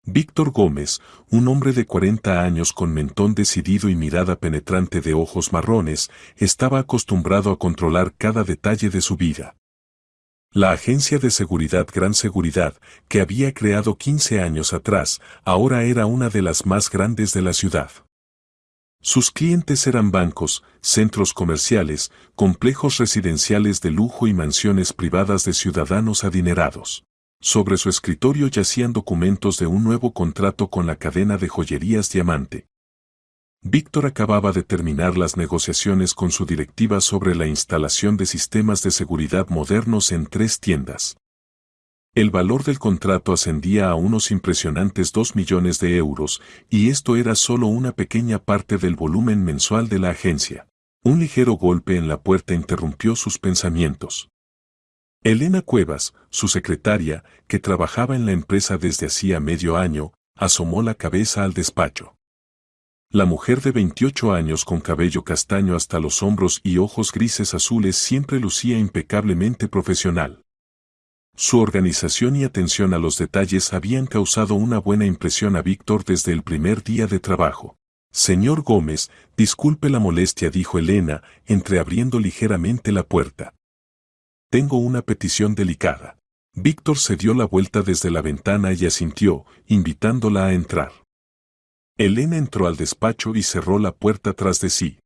Víctor Gómez, un hombre de 40 años con mentón decidido y mirada penetrante de ojos marrones, estaba acostumbrado a controlar cada detalle de su vida. La agencia de seguridad Gran Seguridad, que había creado 15 años atrás, ahora era una de las más grandes de la ciudad. Sus clientes eran bancos, centros comerciales, complejos residenciales de lujo y mansiones privadas de ciudadanos adinerados. Sobre su escritorio yacían documentos de un nuevo contrato con la cadena de joyerías Diamante. Víctor acababa de terminar las negociaciones con su directiva sobre la instalación de sistemas de seguridad modernos en 3 tiendas. El valor del contrato ascendía a unos impresionantes 2 millones de euros, y esto era solo una pequeña parte del volumen mensual de la agencia. Un ligero golpe en la puerta interrumpió sus pensamientos. Elena Cuevas, su secretaria, que trabajaba en la empresa desde hacía medio año, asomó la cabeza al despacho. La mujer de 28 años con cabello castaño hasta los hombros y ojos grises azules siempre lucía impecablemente profesional. Su organización y atención a los detalles habían causado una buena impresión a Víctor desde el primer día de trabajo. Señor Gómez, disculpe la molestia, dijo Elena, entreabriendo ligeramente la puerta. Tengo una petición delicada. Víctor se dio la vuelta desde la ventana y asintió, invitándola a entrar. Elena entró al despacho y cerró la puerta tras de sí.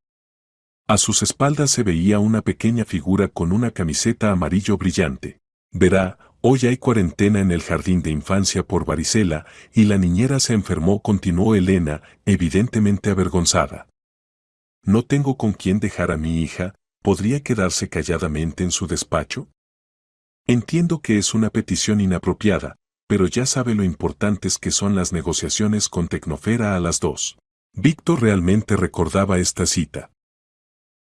A sus espaldas se veía una pequeña figura con una camiseta amarillo brillante. Verá, hoy hay cuarentena en el jardín de infancia por varicela, y la niñera se enfermó, continuó Elena, evidentemente avergonzada. No tengo con quién dejar a mi hija, ¿podría quedarse calladamente en su despacho? Entiendo que es una petición inapropiada, pero ya sabe lo importantes que son las negociaciones con Tecnofera a las 2. Víctor realmente recordaba esta cita.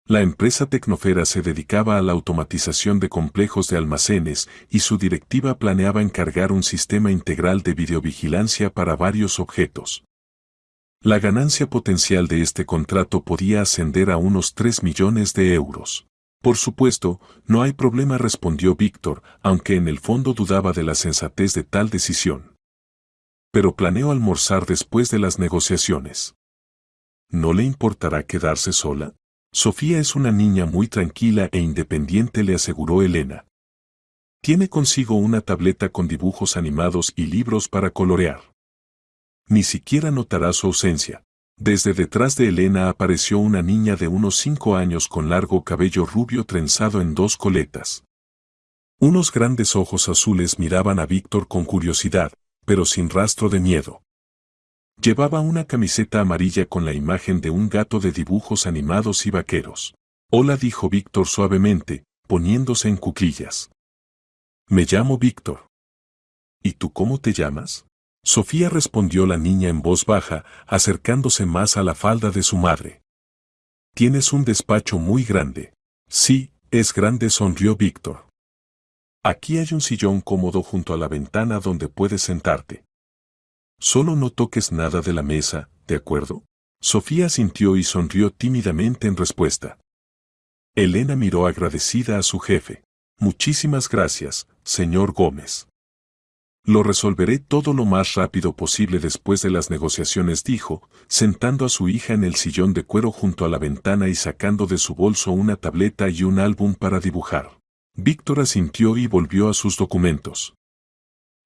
La empresa Tecnofera se dedicaba a la automatización de complejos de almacenes y su directiva planeaba encargar un sistema integral de videovigilancia para varios objetos. La ganancia potencial de este contrato podía ascender a unos 3 millones de euros. Por supuesto, no hay problema, respondió Víctor, aunque en el fondo dudaba de la sensatez de tal decisión. Pero planeo almorzar después de las negociaciones. ¿No le importará quedarse sola? Sofía es una niña muy tranquila e independiente, le aseguró Elena. Tiene consigo una tableta con dibujos animados y libros para colorear. Ni siquiera notará su ausencia. Desde detrás de Elena apareció una niña de unos 5 años con largo cabello rubio trenzado en 2 coletas. Unos grandes ojos azules miraban a Víctor con curiosidad, pero sin rastro de miedo. Llevaba una camiseta amarilla con la imagen de un gato de dibujos animados y vaqueros. Hola, dijo Víctor suavemente, poniéndose en cuclillas. Me llamo Víctor. ¿Y tú cómo te llamas? Sofía, respondió la niña en voz baja, acercándose más a la falda de su madre. Tienes un despacho muy grande. Sí, es grande, sonrió Víctor. Aquí hay un sillón cómodo junto a la ventana donde puedes sentarte. Solo no toques nada de la mesa, ¿de acuerdo? Sofía asintió y sonrió tímidamente en respuesta. Elena miró agradecida a su jefe. Muchísimas gracias, señor Gómez. Lo resolveré todo lo más rápido posible después de las negociaciones, dijo, sentando a su hija en el sillón de cuero junto a la ventana y sacando de su bolso una tableta y un álbum para dibujar. Víctor asintió y volvió a sus documentos.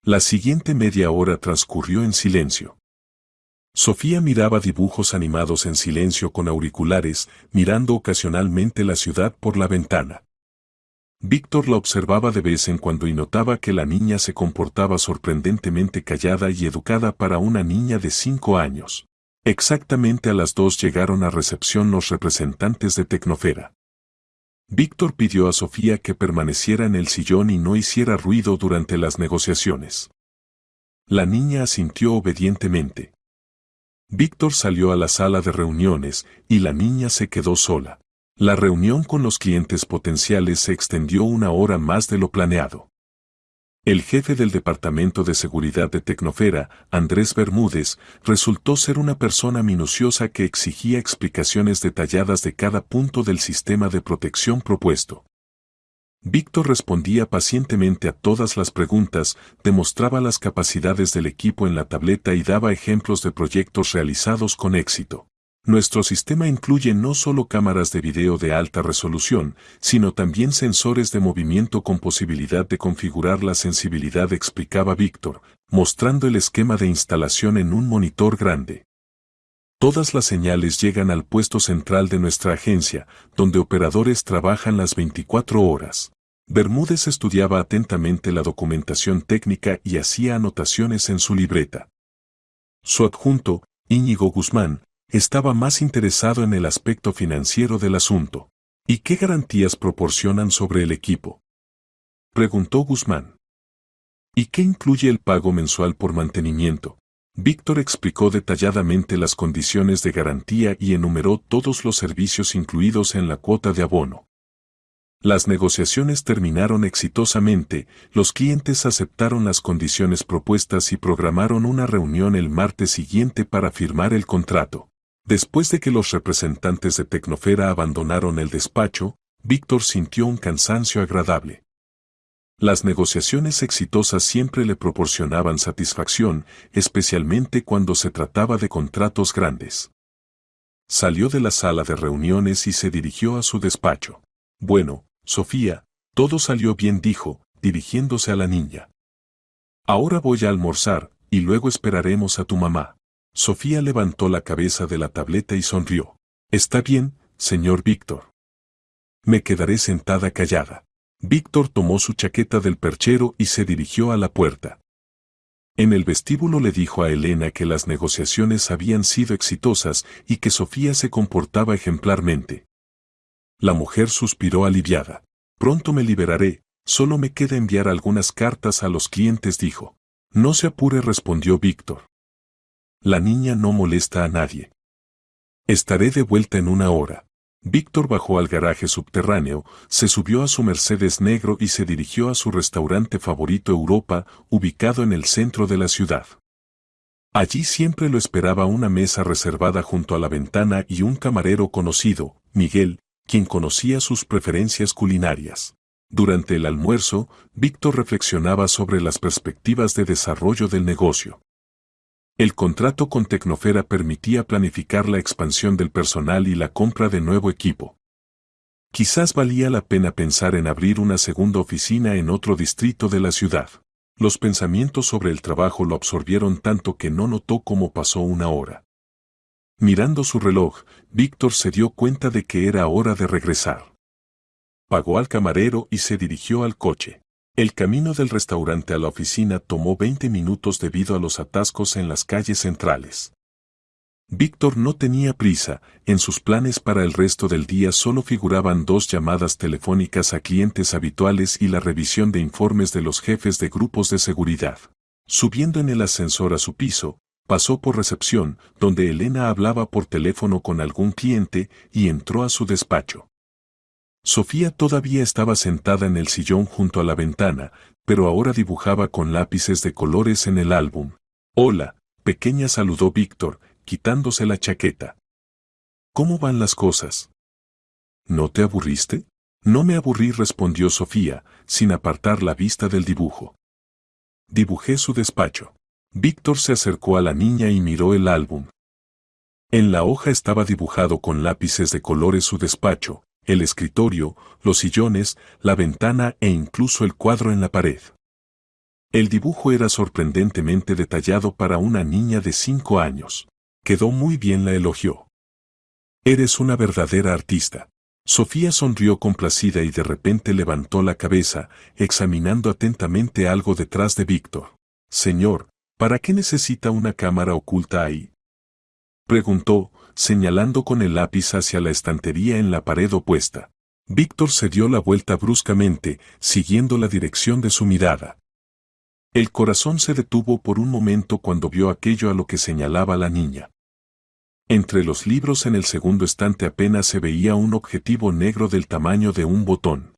La siguiente media hora transcurrió en silencio. Sofía miraba dibujos animados en silencio con auriculares, mirando ocasionalmente la ciudad por la ventana. Víctor la observaba de vez en cuando y notaba que la niña se comportaba sorprendentemente callada y educada para una niña de 5 años. Exactamente a las 2 llegaron a recepción los representantes de Tecnofera. Víctor pidió a Sofía que permaneciera en el sillón y no hiciera ruido durante las negociaciones. La niña asintió obedientemente. Víctor salió a la sala de reuniones y la niña se quedó sola. La reunión con los clientes potenciales se extendió 1 hora más de lo planeado. El jefe del departamento de seguridad de Tecnofera, Andrés Bermúdez, resultó ser una persona minuciosa que exigía explicaciones detalladas de cada punto del sistema de protección propuesto. Víctor respondía pacientemente a todas las preguntas, demostraba las capacidades del equipo en la tableta y daba ejemplos de proyectos realizados con éxito. Nuestro sistema incluye no solo cámaras de video de alta resolución, sino también sensores de movimiento con posibilidad de configurar la sensibilidad, explicaba Víctor, mostrando el esquema de instalación en un monitor grande. Todas las señales llegan al puesto central de nuestra agencia, donde operadores trabajan las 24 horas. Bermúdez estudiaba atentamente la documentación técnica y hacía anotaciones en su libreta. Su adjunto, Íñigo Guzmán, estaba más interesado en el aspecto financiero del asunto. ¿Y qué garantías proporcionan sobre el equipo?, preguntó Guzmán. ¿Y qué incluye el pago mensual por mantenimiento? Víctor explicó detalladamente las condiciones de garantía y enumeró todos los servicios incluidos en la cuota de abono. Las negociaciones terminaron exitosamente, los clientes aceptaron las condiciones propuestas y programaron una reunión el martes siguiente para firmar el contrato. Después de que los representantes de Tecnofera abandonaron el despacho, Víctor sintió un cansancio agradable. Las negociaciones exitosas siempre le proporcionaban satisfacción, especialmente cuando se trataba de contratos grandes. Salió de la sala de reuniones y se dirigió a su despacho. Bueno, Sofía, todo salió bien, dijo, dirigiéndose a la niña. Ahora voy a almorzar, y luego esperaremos a tu mamá. Sofía levantó la cabeza de la tableta y sonrió. Está bien, señor Víctor. Me quedaré sentada callada. Víctor tomó su chaqueta del perchero y se dirigió a la puerta. En el vestíbulo le dijo a Elena que las negociaciones habían sido exitosas y que Sofía se comportaba ejemplarmente. La mujer suspiró aliviada. Pronto me liberaré, solo me queda enviar algunas cartas a los clientes, dijo. No se apure, respondió Víctor. La niña no molesta a nadie. Estaré de vuelta en una hora. Víctor bajó al garaje subterráneo, se subió a su Mercedes negro y se dirigió a su restaurante favorito Europa, ubicado en el centro de la ciudad. Allí siempre lo esperaba una mesa reservada junto a la ventana y un camarero conocido, Miguel, quien conocía sus preferencias culinarias. Durante el almuerzo, Víctor reflexionaba sobre las perspectivas de desarrollo del negocio. El contrato con Tecnofera permitía planificar la expansión del personal y la compra de nuevo equipo. Quizás valía la pena pensar en abrir una segunda oficina en otro distrito de la ciudad. Los pensamientos sobre el trabajo lo absorbieron tanto que no notó cómo pasó una hora. Mirando su reloj, Víctor se dio cuenta de que era hora de regresar. Pagó al camarero y se dirigió al coche. El camino del restaurante a la oficina tomó 20 minutos debido a los atascos en las calles centrales. Víctor no tenía prisa, en sus planes para el resto del día solo figuraban 2 llamadas telefónicas a clientes habituales y la revisión de informes de los jefes de grupos de seguridad. Subiendo en el ascensor a su piso, pasó por recepción, donde Elena hablaba por teléfono con algún cliente, y entró a su despacho. Sofía todavía estaba sentada en el sillón junto a la ventana, pero ahora dibujaba con lápices de colores en el álbum. Hola, pequeña, saludó Víctor, quitándose la chaqueta. ¿Cómo van las cosas? ¿No te aburriste? No me aburrí, respondió Sofía, sin apartar la vista del dibujo. Dibujé su despacho. Víctor se acercó a la niña y miró el álbum. En la hoja estaba dibujado con lápices de colores su despacho, el escritorio, los sillones, la ventana e incluso el cuadro en la pared. El dibujo era sorprendentemente detallado para una niña de 5 años. Quedó muy bien, la elogió. Eres una verdadera artista. Sofía sonrió complacida y de repente levantó la cabeza, examinando atentamente algo detrás de Víctor. Señor, ¿para qué necesita una cámara oculta ahí?, preguntó, señalando con el lápiz hacia la estantería en la pared opuesta. Víctor se dio la vuelta bruscamente, siguiendo la dirección de su mirada. El corazón se detuvo por un momento cuando vio aquello a lo que señalaba la niña. Entre los libros en el segundo estante apenas se veía un objetivo negro del tamaño de un botón.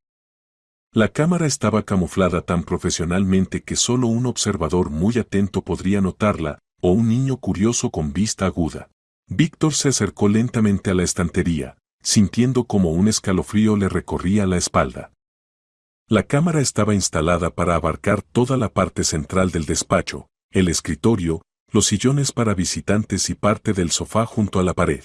La cámara estaba camuflada tan profesionalmente que solo un observador muy atento podría notarla, o un niño curioso con vista aguda. Víctor se acercó lentamente a la estantería, sintiendo como un escalofrío le recorría la espalda. La cámara estaba instalada para abarcar toda la parte central del despacho, el escritorio, los sillones para visitantes y parte del sofá junto a la pared.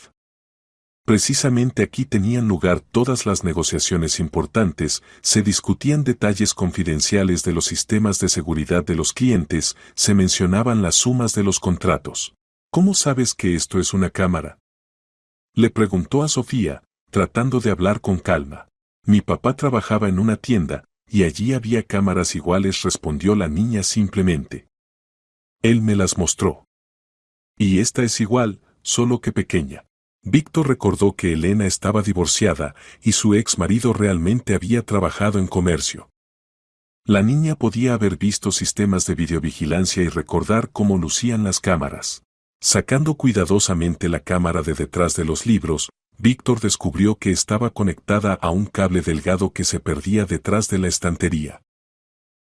Precisamente aquí tenían lugar todas las negociaciones importantes, se discutían detalles confidenciales de los sistemas de seguridad de los clientes, se mencionaban las sumas de los contratos. ¿Cómo sabes que esto es una cámara?, le preguntó a Sofía, tratando de hablar con calma. Mi papá trabajaba en una tienda, y allí había cámaras iguales, respondió la niña simplemente. Él me las mostró. Y esta es igual, solo que pequeña. Víctor recordó que Elena estaba divorciada y su ex marido realmente había trabajado en comercio. La niña podía haber visto sistemas de videovigilancia y recordar cómo lucían las cámaras. Sacando cuidadosamente la cámara de detrás de los libros, Víctor descubrió que estaba conectada a un cable delgado que se perdía detrás de la estantería.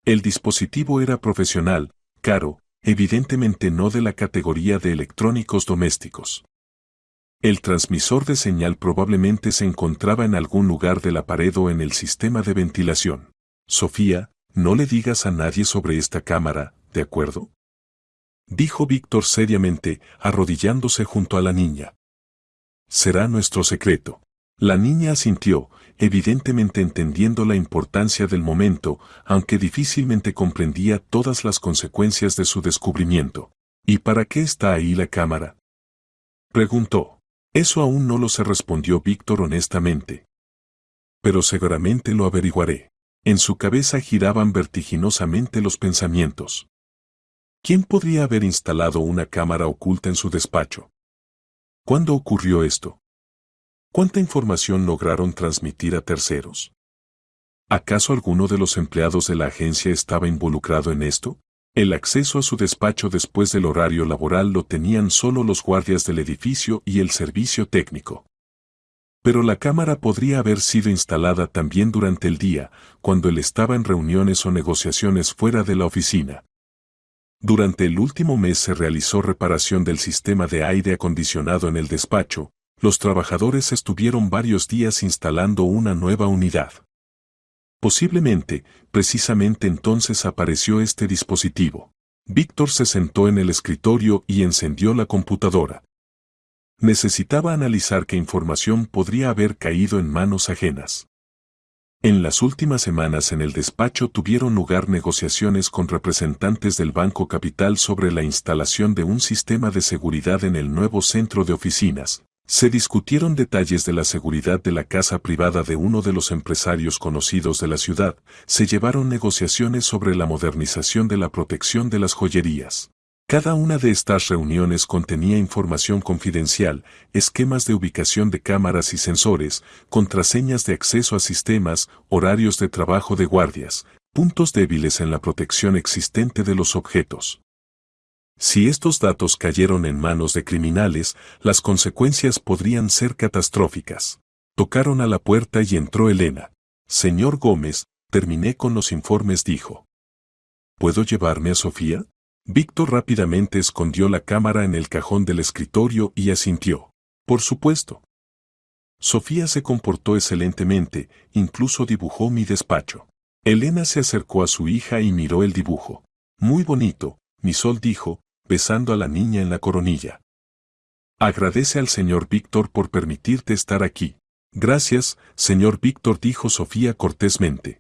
El dispositivo era profesional, caro, evidentemente no de la categoría de electrónicos domésticos. El transmisor de señal probablemente se encontraba en algún lugar de la pared o en el sistema de ventilación. Sofía, no le digas a nadie sobre esta cámara, ¿de acuerdo?, dijo Víctor seriamente, arrodillándose junto a la niña. Será nuestro secreto. La niña asintió, evidentemente entendiendo la importancia del momento, aunque difícilmente comprendía todas las consecuencias de su descubrimiento. ¿Y para qué está ahí la cámara?, preguntó. Eso aún no lo sé, respondió Víctor honestamente. Pero seguramente lo averiguaré. En su cabeza giraban vertiginosamente los pensamientos. ¿Quién podría haber instalado una cámara oculta en su despacho? ¿Cuándo ocurrió esto? ¿Cuánta información lograron transmitir a terceros? ¿Acaso alguno de los empleados de la agencia estaba involucrado en esto? El acceso a su despacho después del horario laboral lo tenían solo los guardias del edificio y el servicio técnico. Pero la cámara podría haber sido instalada también durante el día, cuando él estaba en reuniones o negociaciones fuera de la oficina. Durante el último mes se realizó reparación del sistema de aire acondicionado en el despacho. Los trabajadores estuvieron varios días instalando una nueva unidad. Posiblemente, precisamente entonces apareció este dispositivo. Víctor se sentó en el escritorio y encendió la computadora. Necesitaba analizar qué información podría haber caído en manos ajenas. En las últimas semanas en el despacho tuvieron lugar negociaciones con representantes del Banco Capital sobre la instalación de un sistema de seguridad en el nuevo centro de oficinas. Se discutieron detalles de la seguridad de la casa privada de uno de los empresarios conocidos de la ciudad, se llevaron negociaciones sobre la modernización de la protección de las joyerías. Cada una de estas reuniones contenía información confidencial, esquemas de ubicación de cámaras y sensores, contraseñas de acceso a sistemas, horarios de trabajo de guardias, puntos débiles en la protección existente de los objetos. Si estos datos cayeron en manos de criminales, las consecuencias podrían ser catastróficas. Tocaron a la puerta y entró Elena. Señor Gómez, terminé con los informes, dijo. ¿Puedo llevarme a Sofía? Víctor rápidamente escondió la cámara en el cajón del escritorio y asintió. Por supuesto. Sofía se comportó excelentemente, incluso dibujó mi despacho. Elena se acercó a su hija y miró el dibujo. Muy bonito, mi sol, dijo, besando a la niña en la coronilla. Agradece al señor Víctor por permitirte estar aquí. Gracias, señor Víctor, dijo Sofía cortésmente.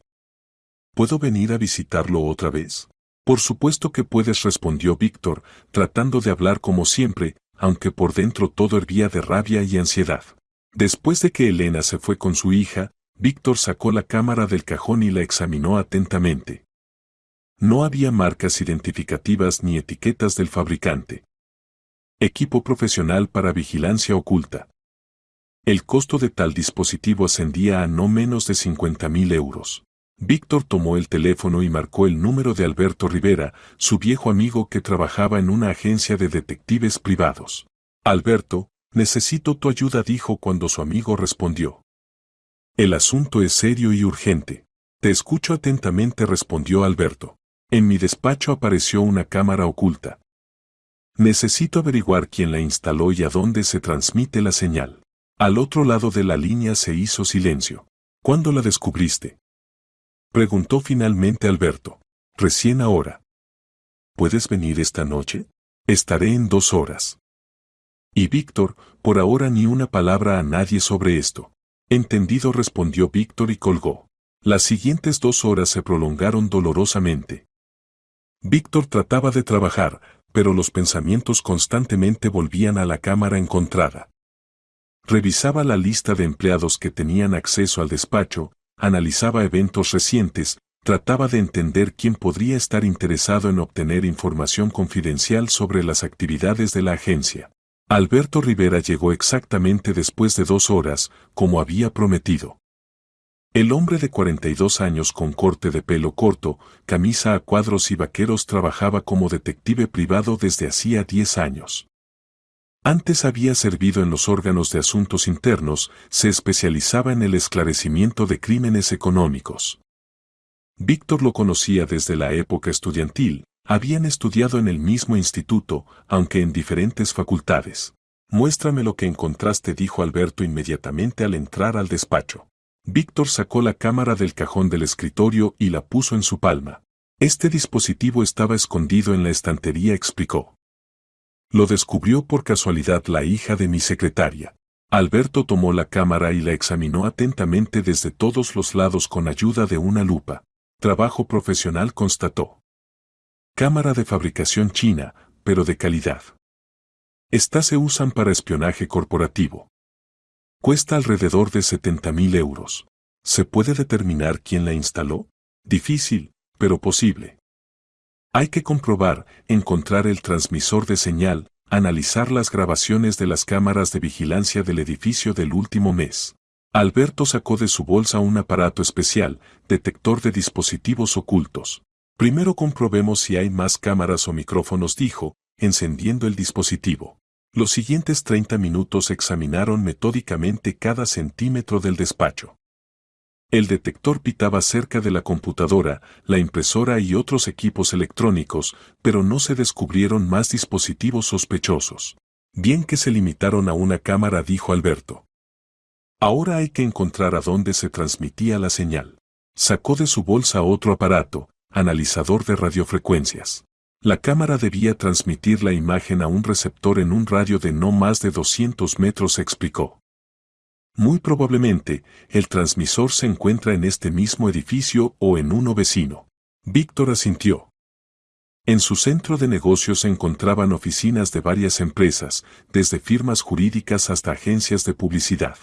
¿Puedo venir a visitarlo otra vez? Por supuesto que puedes, respondió Víctor, tratando de hablar como siempre, aunque por dentro todo hervía de rabia y ansiedad. Después de que Elena se fue con su hija, Víctor sacó la cámara del cajón y la examinó atentamente. No había marcas identificativas ni etiquetas del fabricante. Equipo profesional para vigilancia oculta. El costo de tal dispositivo ascendía a no menos de 50.000 euros. Víctor tomó el teléfono y marcó el número de Alberto Rivera, su viejo amigo que trabajaba en una agencia de detectives privados. Alberto, necesito tu ayuda, dijo cuando su amigo respondió. El asunto es serio y urgente. Te escucho atentamente, respondió Alberto. En mi despacho apareció una cámara oculta. Necesito averiguar quién la instaló y a dónde se transmite la señal. Al otro lado de la línea se hizo silencio. ¿Cuándo la descubriste? Preguntó finalmente Alberto. Recién ahora. ¿Puedes venir esta noche? Estaré en 2 horas. Y Víctor, por ahora ni una palabra a nadie sobre esto. Entendido, respondió Víctor y colgó. Las siguientes 2 horas se prolongaron dolorosamente. Víctor trataba de trabajar, pero los pensamientos constantemente volvían a la cámara encontrada. Revisaba la lista de empleados que tenían acceso al despacho, analizaba eventos recientes, trataba de entender quién podría estar interesado en obtener información confidencial sobre las actividades de la agencia. Alberto Rivera llegó exactamente después de 2 horas, como había prometido. El hombre de 42 años con corte de pelo corto, camisa a cuadros y vaqueros trabajaba como detective privado desde hacía 10 años. Antes había servido en los órganos de asuntos internos, se especializaba en el esclarecimiento de crímenes económicos. Víctor lo conocía desde la época estudiantil, habían estudiado en el mismo instituto, aunque en diferentes facultades. Muéstrame lo que encontraste, dijo Alberto inmediatamente al entrar al despacho. Víctor sacó la cámara del cajón del escritorio y la puso en su palma. Este dispositivo estaba escondido en la estantería, explicó. Lo descubrió por casualidad la hija de mi secretaria. Alberto tomó la cámara y la examinó atentamente desde todos los lados con ayuda de una lupa. Trabajo profesional, constató. Cámara de fabricación china, pero de calidad. Estas se usan para espionaje corporativo. Cuesta alrededor de 70.000 euros. ¿Se puede determinar quién la instaló? Difícil, pero posible. Hay que comprobar, encontrar el transmisor de señal, analizar las grabaciones de las cámaras de vigilancia del edificio del último mes. Alberto sacó de su bolsa un aparato especial, detector de dispositivos ocultos. Primero comprobemos si hay más cámaras o micrófonos, dijo, encendiendo el dispositivo. Los siguientes 30 minutos examinaron metódicamente cada centímetro del despacho. El detector pitaba cerca de la computadora, la impresora y otros equipos electrónicos, pero no se descubrieron más dispositivos sospechosos. Bien que se limitaron a una cámara, dijo Alberto. Ahora hay que encontrar a dónde se transmitía la señal. Sacó de su bolsa otro aparato, analizador de radiofrecuencias. La cámara debía transmitir la imagen a un receptor en un radio de no más de 200 metros, explicó. Muy probablemente, el transmisor se encuentra en este mismo edificio o en uno vecino. Víctor asintió. En su centro de negocios se encontraban oficinas de varias empresas, desde firmas jurídicas hasta agencias de publicidad.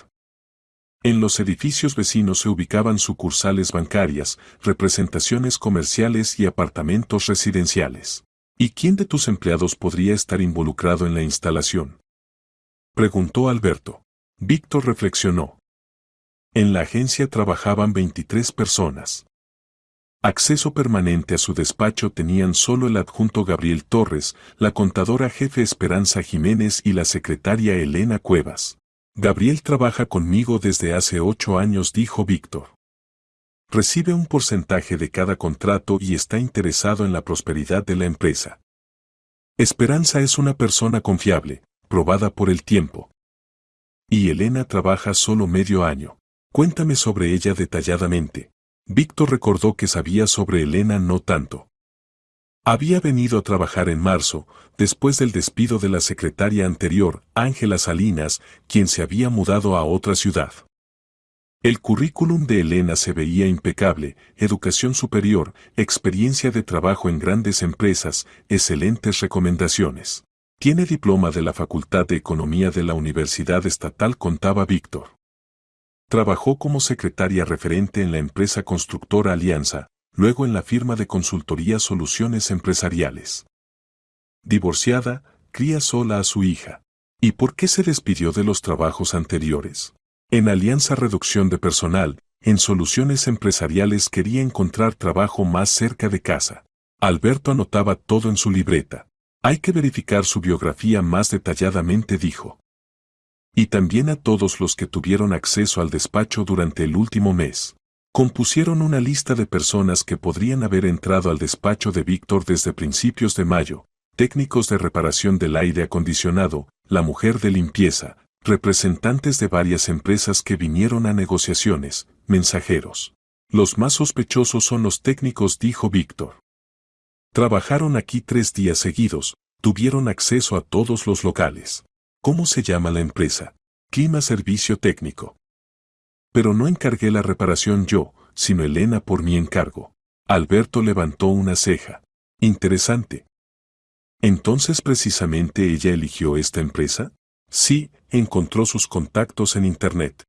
En los edificios vecinos se ubicaban sucursales bancarias, representaciones comerciales y apartamentos residenciales. ¿Y quién de tus empleados podría estar involucrado en la instalación?, preguntó Alberto. Víctor reflexionó. En la agencia trabajaban 23 personas. Acceso permanente a su despacho tenían solo el adjunto Gabriel Torres, la contadora jefe Esperanza Jiménez y la secretaria Elena Cuevas. Gabriel trabaja conmigo desde hace 8 años, dijo Víctor. Recibe un porcentaje de cada contrato y está interesado en la prosperidad de la empresa. Esperanza es una persona confiable, probada por el tiempo. Y Elena trabaja solo medio año. Cuéntame sobre ella detalladamente. Víctor recordó que sabía sobre Elena no tanto. Había venido a trabajar en marzo, después del despido de la secretaria anterior, Ángela Salinas, quien se había mudado a otra ciudad. El currículum de Elena se veía impecable: educación superior, experiencia de trabajo en grandes empresas, excelentes recomendaciones. Tiene diploma de la Facultad de Economía de la Universidad Estatal, contaba Víctor. Trabajó como secretaria referente en la empresa constructora Alianza, luego en la firma de consultoría Soluciones Empresariales. Divorciada, cría sola a su hija. ¿Y por qué se despidió de los trabajos anteriores? En Alianza reducción de personal, en Soluciones Empresariales quería encontrar trabajo más cerca de casa. Alberto anotaba todo en su libreta. Hay que verificar su biografía más detalladamente, dijo. Y también a todos los que tuvieron acceso al despacho durante el último mes. Compusieron una lista de personas que podrían haber entrado al despacho de Víctor desde principios de mayo: técnicos de reparación del aire acondicionado, la mujer de limpieza, representantes de varias empresas que vinieron a negociaciones, mensajeros. Los más sospechosos son los técnicos, dijo Víctor. Trabajaron aquí 3 días seguidos, tuvieron acceso a todos los locales. ¿Cómo se llama la empresa? Clima Servicio Técnico. Pero no encargué la reparación yo, sino Elena por mi encargo. Alberto levantó una ceja. Interesante. ¿Entonces precisamente ella eligió esta empresa? Sí, encontró sus contactos en Internet.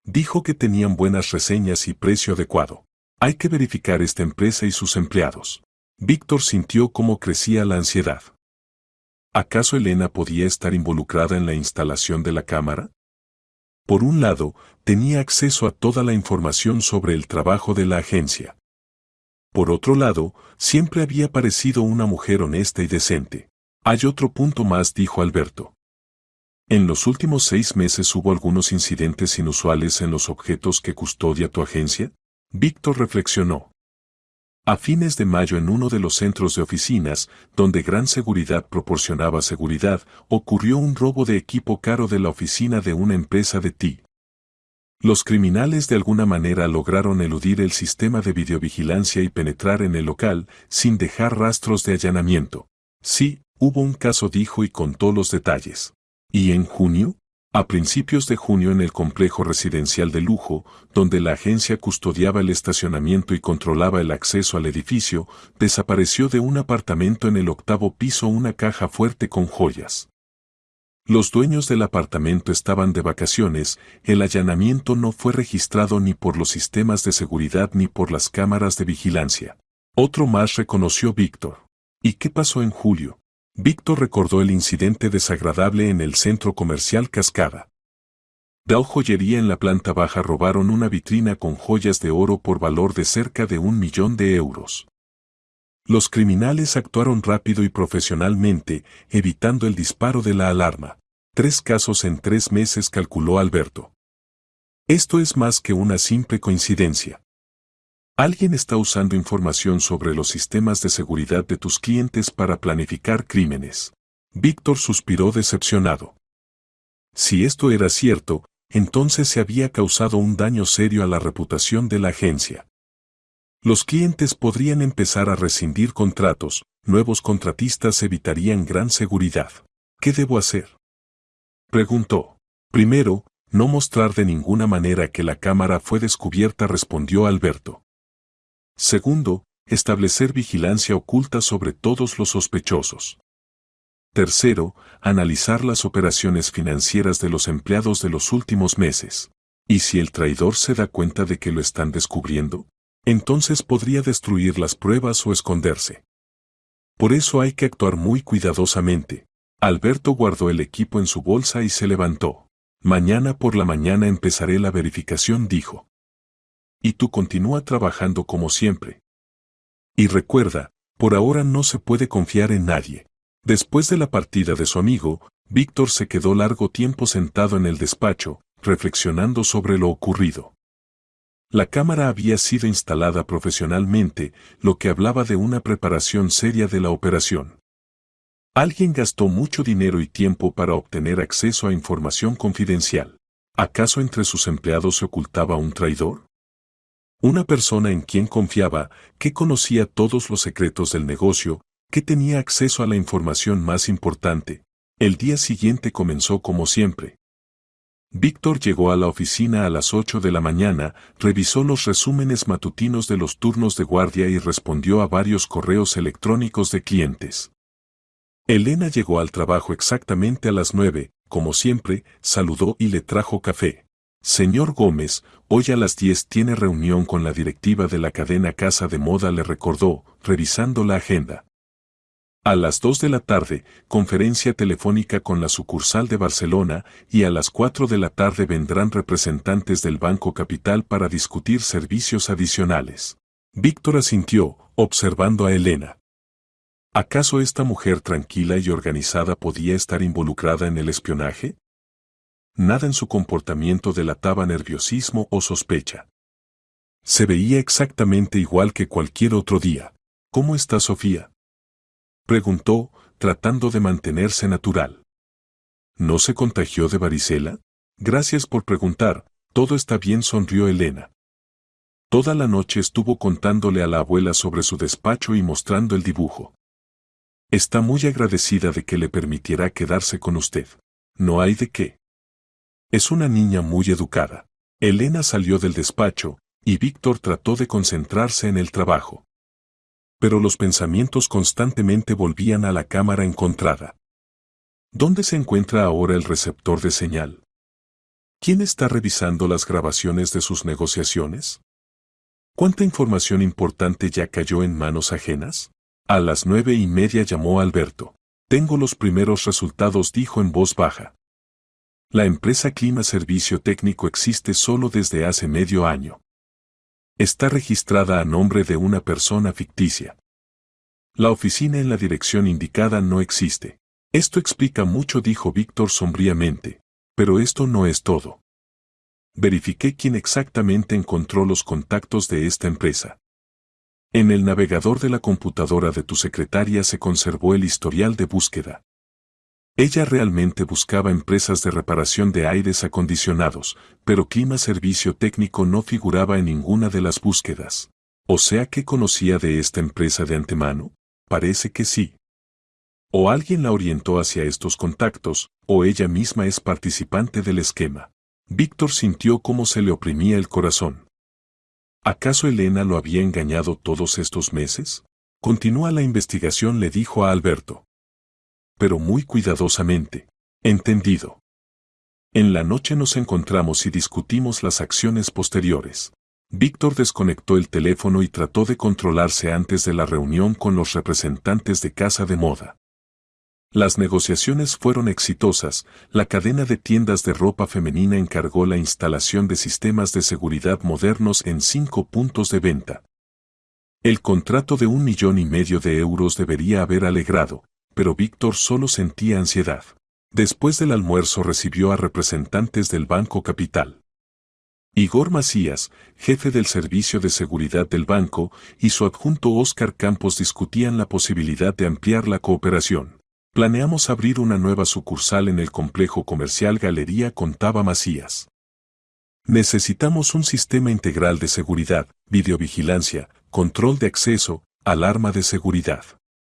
Dijo que tenían buenas reseñas y precio adecuado. Hay que verificar esta empresa y sus empleados. Víctor sintió cómo crecía la ansiedad. ¿Acaso Elena podía estar involucrada en la instalación de la cámara? Por un lado, tenía acceso a toda la información sobre el trabajo de la agencia. Por otro lado, siempre había parecido una mujer honesta y decente. Hay otro punto más, dijo Alberto. En los últimos 6 meses hubo algunos incidentes inusuales en los objetos que custodia tu agencia. Víctor reflexionó. A fines de mayo, en uno de los centros de oficinas, donde Gran Seguridad proporcionaba seguridad, ocurrió un robo de equipo caro de la oficina de una empresa de TI. Los criminales de alguna manera lograron eludir el sistema de videovigilancia y penetrar en el local sin dejar rastros de allanamiento. Sí, hubo un caso, dijo y contó los detalles. ¿Y en junio? A principios de junio, en el complejo residencial de lujo, donde la agencia custodiaba el estacionamiento y controlaba el acceso al edificio, desapareció de un apartamento en el 8º piso una caja fuerte con joyas. Los dueños del apartamento estaban de vacaciones, el allanamiento no fue registrado ni por los sistemas de seguridad ni por las cámaras de vigilancia. Otro más, reconoció Víctor. ¿Y qué pasó en julio? Víctor recordó el incidente desagradable en el centro comercial Cascada. Dow Joyería, en la planta baja, robaron una vitrina con joyas de oro por valor de cerca de 1 millón de euros. Los criminales actuaron rápido y profesionalmente, evitando el disparo de la alarma. 3 casos en 3 meses, calculó Alberto. Esto es más que una simple coincidencia. Alguien está usando información sobre los sistemas de seguridad de tus clientes para planificar crímenes. Víctor suspiró decepcionado. Si esto era cierto, entonces se había causado un daño serio a la reputación de la agencia. Los clientes podrían empezar a rescindir contratos, nuevos contratistas evitarían Gran Seguridad. ¿Qué debo hacer?, preguntó. Primero, no mostrar de ninguna manera que la cámara fue descubierta, respondió Alberto. Segundo, establecer vigilancia oculta sobre todos los sospechosos. Tercero, analizar las operaciones financieras de los empleados de los últimos meses. ¿Y si el traidor se da cuenta de que lo están descubriendo? Entonces podría destruir las pruebas o esconderse. Por eso hay que actuar muy cuidadosamente. Alberto guardó el equipo en su bolsa y se levantó. Mañana por la mañana empezaré la verificación, dijo. Y tú continúa trabajando como siempre. Y recuerda, por ahora no se puede confiar en nadie. Después de la partida de su amigo, Víctor se quedó largo tiempo sentado en el despacho, reflexionando sobre lo ocurrido. La cámara había sido instalada profesionalmente, lo que hablaba de una preparación seria de la operación. Alguien gastó mucho dinero y tiempo para obtener acceso a información confidencial. ¿Acaso entre sus empleados se ocultaba un traidor? Una persona en quien confiaba, que conocía todos los secretos del negocio, que tenía acceso a la información más importante. El día siguiente comenzó como siempre. Víctor llegó a la oficina a las 8 de la mañana, revisó los resúmenes matutinos de los turnos de guardia y respondió a varios correos electrónicos de clientes. Elena llegó al trabajo exactamente a las 9, como siempre, saludó y le trajo café. Señor Gómez, hoy a las 10 tiene reunión con la directiva de la cadena Casa de Moda, le recordó, revisando la agenda. A las 2 de la tarde, conferencia telefónica con la sucursal de Barcelona, y a las 4 de la tarde vendrán representantes del Banco Capital para discutir servicios adicionales. Víctor asintió, observando a Elena. ¿Acaso esta mujer tranquila y organizada podía estar involucrada en el espionaje? Nada en su comportamiento delataba nerviosismo o sospecha. Se veía exactamente igual que cualquier otro día. ¿Cómo está Sofía?, preguntó, tratando de mantenerse natural. ¿No se contagió de varicela? Gracias por preguntar, todo está bien, sonrió Elena. Toda la noche estuvo contándole a la abuela sobre su despacho y mostrando el dibujo. Está muy agradecida de que le permitiera quedarse con usted. No hay de qué. Es una niña muy educada. Elena salió del despacho, y Víctor trató de concentrarse en el trabajo. Pero los pensamientos constantemente volvían a la cámara encontrada. ¿Dónde se encuentra ahora el receptor de señal? ¿Quién está revisando las grabaciones de sus negociaciones? ¿Cuánta información importante ya cayó en manos ajenas? A las 9:30 llamó Alberto. Tengo los primeros resultados, dijo en voz baja. La empresa Clima Servicio Técnico existe solo desde hace medio año. Está registrada a nombre de una persona ficticia. La oficina en la dirección indicada no existe. Esto explica mucho, dijo Víctor sombríamente. Pero esto no es todo. Verifiqué quién exactamente encontró los contactos de esta empresa. En el navegador de la computadora de tu secretaria se conservó el historial de búsqueda. Ella realmente buscaba empresas de reparación de aires acondicionados, pero Clima Servicio Técnico no figuraba en ninguna de las búsquedas. O sea que conocía de esta empresa de antemano. Parece que sí. O alguien la orientó hacia estos contactos, o ella misma es participante del esquema. Víctor sintió cómo se le oprimía el corazón. ¿Acaso Elena lo había engañado todos estos meses? Continúa la investigación, le dijo a Alberto. Pero muy cuidadosamente. Entendido. En la noche nos encontramos y discutimos las acciones posteriores. Víctor desconectó el teléfono y trató de controlarse antes de la reunión con los representantes de Casa de Moda. Las negociaciones fueron exitosas. La cadena de tiendas de ropa femenina encargó la instalación de sistemas de seguridad modernos en 5 puntos de venta. El contrato de 1,5 millones de euros debería haber alegrado, pero Víctor solo sentía ansiedad. Después del almuerzo recibió a representantes del Banco Capital. Igor Macías, jefe del servicio de seguridad del banco, y su adjunto Óscar Campos discutían la posibilidad de ampliar la cooperación. Planeamos abrir una nueva sucursal en el complejo comercial Galería, contaba Macías. Necesitamos un sistema integral de seguridad, videovigilancia, control de acceso, alarma de seguridad.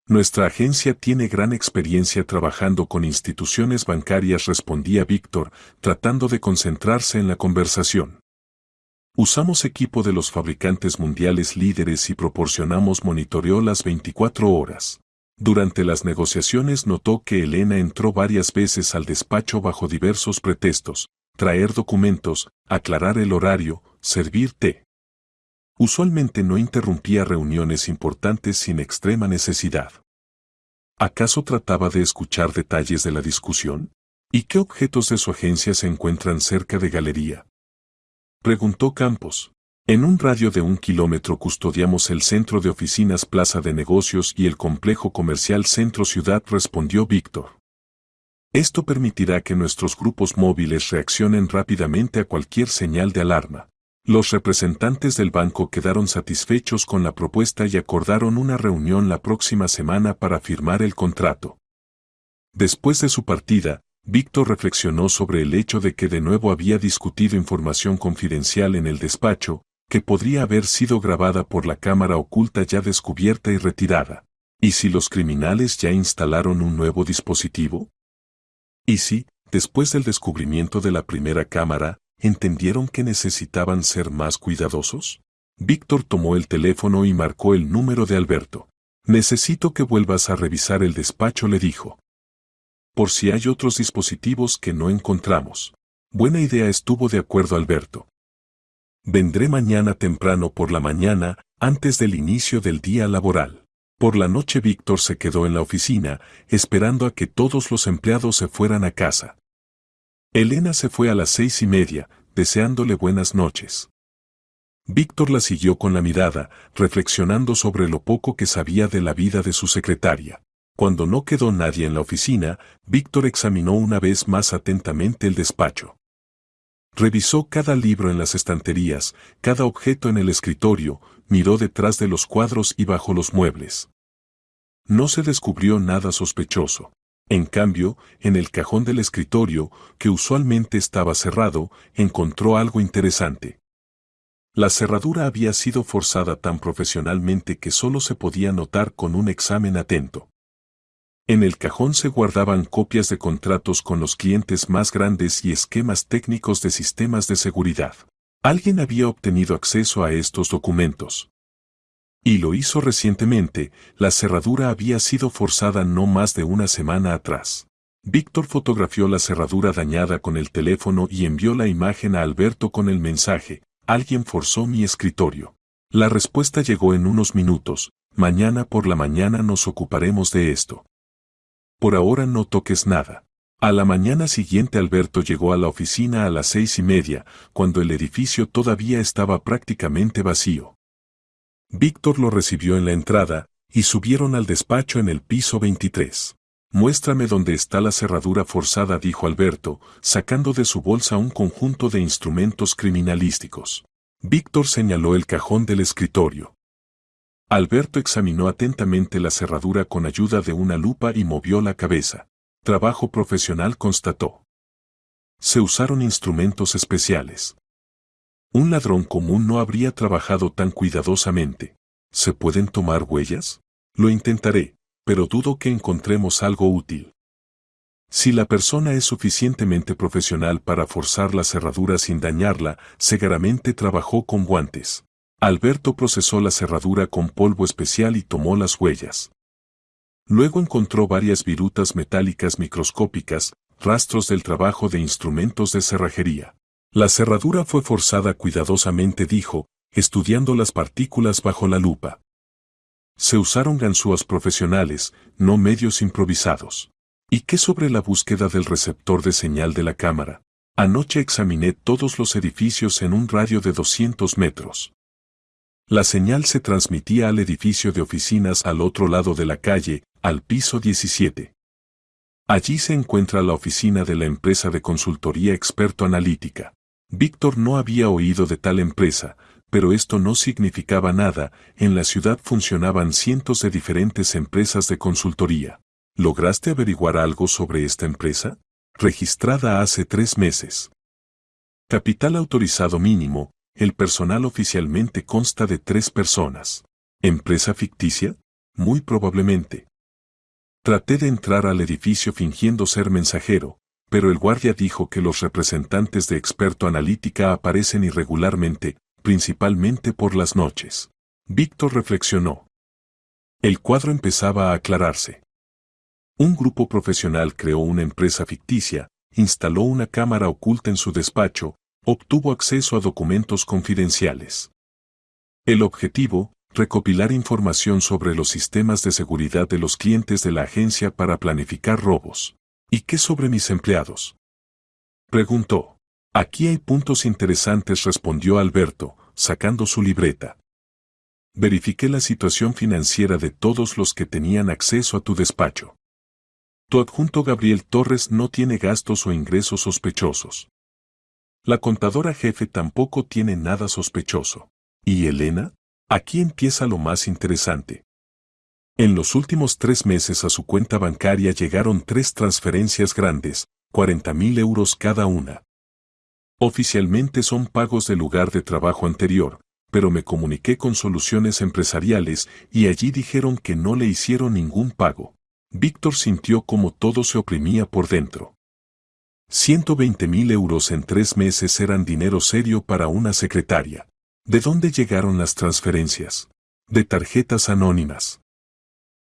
Nuestra agencia tiene gran experiencia trabajando con instituciones bancarias, respondía Víctor, tratando de concentrarse en la conversación. Usamos equipo de los fabricantes mundiales líderes y proporcionamos monitoreo las 24 horas. Durante las negociaciones notó que Elena entró varias veces al despacho bajo diversos pretextos: traer documentos, aclarar el horario, servir té. Usualmente no interrumpía reuniones importantes sin extrema necesidad. ¿Acaso trataba de escuchar detalles de la discusión? ¿Y qué objetos de su agencia se encuentran cerca de Galería?, preguntó Campos. En un radio de 1 kilómetro custodiamos el centro de oficinas, plaza de negocios y el complejo comercial Centro Ciudad, respondió Víctor. Esto permitirá que nuestros grupos móviles reaccionen rápidamente a cualquier señal de alarma. Los representantes del banco quedaron satisfechos con la propuesta y acordaron una reunión la próxima semana para firmar el contrato. Después de su partida, Víctor reflexionó sobre el hecho de que de nuevo había discutido información confidencial en el despacho, que podría haber sido grabada por la cámara oculta ya descubierta y retirada. ¿Y si los criminales ya instalaron un nuevo dispositivo? ¿Y si, después del descubrimiento de la primera cámara, entendieron que necesitaban ser más cuidadosos? Víctor tomó el teléfono y marcó el número de Alberto. Necesito que vuelvas a revisar el despacho, le dijo. Por si hay otros dispositivos que no encontramos. Buena idea, estuvo de acuerdo Alberto. Vendré mañana temprano por la mañana, antes del inicio del día laboral. Por la noche Víctor se quedó en la oficina, esperando a que todos los empleados se fueran a casa. Elena se fue a las 6:30, deseándole buenas noches. Víctor la siguió con la mirada, reflexionando sobre lo poco que sabía de la vida de su secretaria. Cuando no quedó nadie en la oficina, Víctor examinó una vez más atentamente el despacho. Revisó cada libro en las estanterías, cada objeto en el escritorio, miró detrás de los cuadros y bajo los muebles. No se descubrió nada sospechoso. En cambio, en el cajón del escritorio, que usualmente estaba cerrado, encontró algo interesante. La cerradura había sido forzada tan profesionalmente que solo se podía notar con un examen atento. En el cajón se guardaban copias de contratos con los clientes más grandes y esquemas técnicos de sistemas de seguridad. Alguien había obtenido acceso a estos documentos. Y lo hizo recientemente. La cerradura había sido forzada no más de una semana atrás. Víctor fotografió la cerradura dañada con el teléfono y envió la imagen a Alberto con el mensaje: alguien forzó mi escritorio. La respuesta llegó en unos minutos: mañana por la mañana nos ocuparemos de esto. Por ahora no toques nada. A la mañana siguiente Alberto llegó a la oficina a las 6:30, cuando el edificio todavía estaba prácticamente vacío. Víctor lo recibió en la entrada, y subieron al despacho en el piso 23. Muéstrame dónde está la cerradura forzada, dijo Alberto, sacando de su bolsa un conjunto de instrumentos criminalísticos. Víctor señaló el cajón del escritorio. Alberto examinó atentamente la cerradura con ayuda de una lupa y movió la cabeza. Trabajo profesional, constató. Se usaron instrumentos especiales. Un ladrón común no habría trabajado tan cuidadosamente. ¿Se pueden tomar huellas? Lo intentaré, pero dudo que encontremos algo útil. Si la persona es suficientemente profesional para forzar la cerradura sin dañarla, seguramente trabajó con guantes. Alberto procesó la cerradura con polvo especial y tomó las huellas. Luego encontró varias virutas metálicas microscópicas, rastros del trabajo de instrumentos de cerrajería. La cerradura fue forzada cuidadosamente, dijo, estudiando las partículas bajo la lupa. Se usaron ganzúas profesionales, no medios improvisados. ¿Y qué sobre la búsqueda del receptor de señal de la cámara? Anoche examiné todos los edificios en un radio de 200 metros. La señal se transmitía al edificio de oficinas al otro lado de la calle, al piso 17. Allí se encuentra la oficina de la empresa de consultoría Experto Analítica. Víctor no había oído de tal empresa, pero esto no significaba nada. En la ciudad funcionaban cientos de diferentes empresas de consultoría. ¿Lograste averiguar algo sobre esta empresa? Registrada hace 3 meses. Capital autorizado mínimo. El personal oficialmente consta de 3 personas. ¿Empresa ficticia? Muy probablemente. Traté de entrar al edificio fingiendo ser mensajero, pero el guardia dijo que los representantes de Experto Analítica aparecen irregularmente, principalmente por las noches. Víctor reflexionó. El cuadro empezaba a aclararse. Un grupo profesional creó una empresa ficticia, instaló una cámara oculta en su despacho, obtuvo acceso a documentos confidenciales. El objetivo: recopilar información sobre los sistemas de seguridad de los clientes de la agencia para planificar robos. ¿Y qué sobre mis empleados?, preguntó. Aquí hay puntos interesantes, respondió Alberto, sacando su libreta. Verifiqué la situación financiera de todos los que tenían acceso a tu despacho. Tu adjunto Gabriel Torres no tiene gastos o ingresos sospechosos. La contadora jefe tampoco tiene nada sospechoso. ¿Y Elena? Aquí empieza lo más interesante. En los últimos 3 meses a su cuenta bancaria llegaron 3 transferencias grandes, 40.000 euros cada una. Oficialmente son pagos del lugar de trabajo anterior, pero me comuniqué con Soluciones Empresariales y allí dijeron que no le hicieron ningún pago. Víctor sintió como todo se oprimía por dentro. 120.000 euros en 3 meses eran dinero serio para una secretaria. ¿De dónde llegaron las transferencias? De tarjetas anónimas.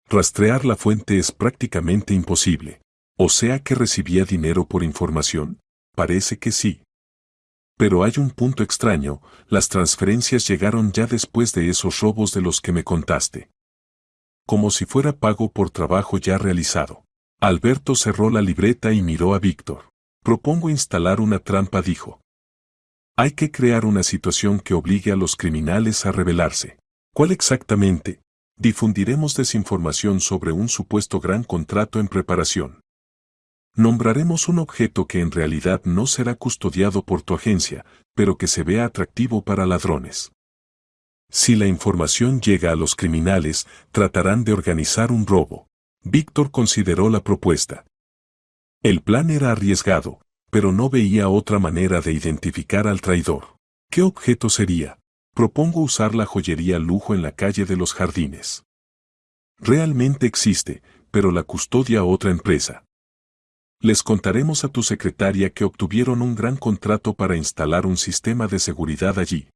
Rastrear la fuente es prácticamente imposible. ¿O sea que recibía dinero por información? Parece que sí. Pero hay un punto extraño: las transferencias llegaron ya después de esos robos de los que me contaste. Como si fuera pago por trabajo ya realizado. Alberto cerró la libreta y miró a Víctor. Propongo instalar una trampa, dijo. Hay que crear una situación que obligue a los criminales a rebelarse. ¿Cuál exactamente? Difundiremos desinformación sobre un supuesto gran contrato en preparación. Nombraremos un objeto que en realidad no será custodiado por tu agencia, pero que se vea atractivo para ladrones. Si la información llega a los criminales, tratarán de organizar un robo. Víctor consideró la propuesta. El plan era arriesgado, pero no veía otra manera de identificar al traidor. ¿Qué objeto sería? Propongo usar la joyería lujo en la calle de los Jardines. Realmente existe, pero la custodia otra empresa. Les contaremos a tu secretaria que obtuvieron un gran contrato para instalar un sistema de seguridad allí.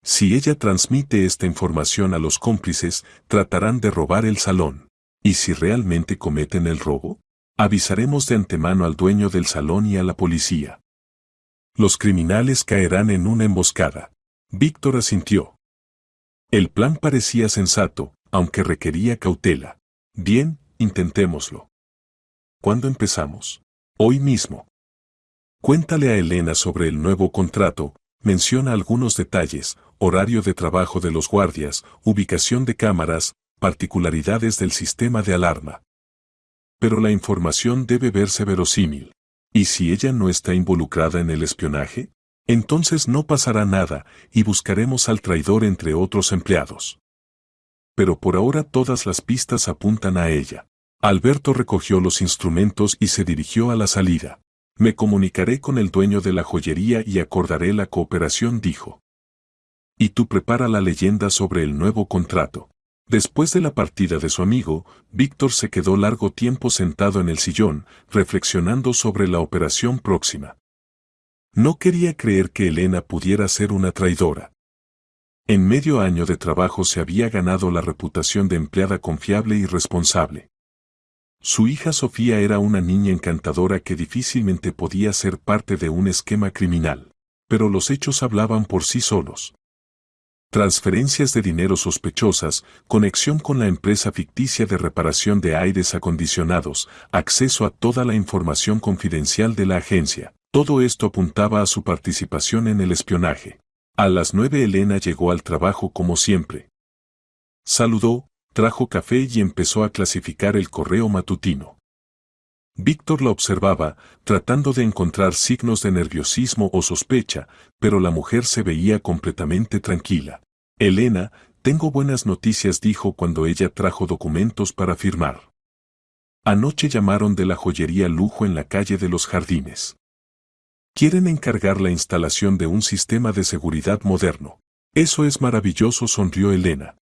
Si ella transmite esta información a los cómplices, tratarán de robar el salón. ¿Y si realmente cometen el robo? Avisaremos de antemano al dueño del salón y a la policía. Los criminales caerán en una emboscada. Víctor asintió. El plan parecía sensato, aunque requería cautela. Bien, intentémoslo. ¿Cuándo empezamos? Hoy mismo. Cuéntale a Elena sobre el nuevo contrato, menciona algunos detalles, horario de trabajo de los guardias, ubicación de cámaras, particularidades del sistema de alarma. Pero la información debe verse verosímil. ¿Y si ella no está involucrada en el espionaje? Entonces no pasará nada y buscaremos al traidor entre otros empleados. Pero por ahora todas las pistas apuntan a ella. Alberto recogió los instrumentos y se dirigió a la salida. Me comunicaré con el dueño de la joyería y acordaré la cooperación, dijo. Y tú prepara la leyenda sobre el nuevo contrato. Después de la partida de su amigo, Víctor se quedó largo tiempo sentado en el sillón, reflexionando sobre la operación próxima. No quería creer que Elena pudiera ser una traidora. En medio año de trabajo se había ganado la reputación de empleada confiable y responsable. Su hija Sofía era una niña encantadora que difícilmente podía ser parte de un esquema criminal, pero los hechos hablaban por sí solos. Transferencias de dinero sospechosas, conexión con la empresa ficticia de reparación de aires acondicionados, acceso a toda la información confidencial de la agencia. Todo esto apuntaba a su participación en el espionaje. A las 9 Elena llegó al trabajo como siempre. Saludó, trajo café y empezó a clasificar el correo matutino. Víctor la observaba, tratando de encontrar signos de nerviosismo o sospecha, pero la mujer se veía completamente tranquila. Elena, tengo buenas noticias, dijo cuando ella trajo documentos para firmar. Anoche llamaron de la joyería lujo en la calle de los Jardines. Quieren encargar la instalación de un sistema de seguridad moderno. Eso es maravilloso, sonrió Elena.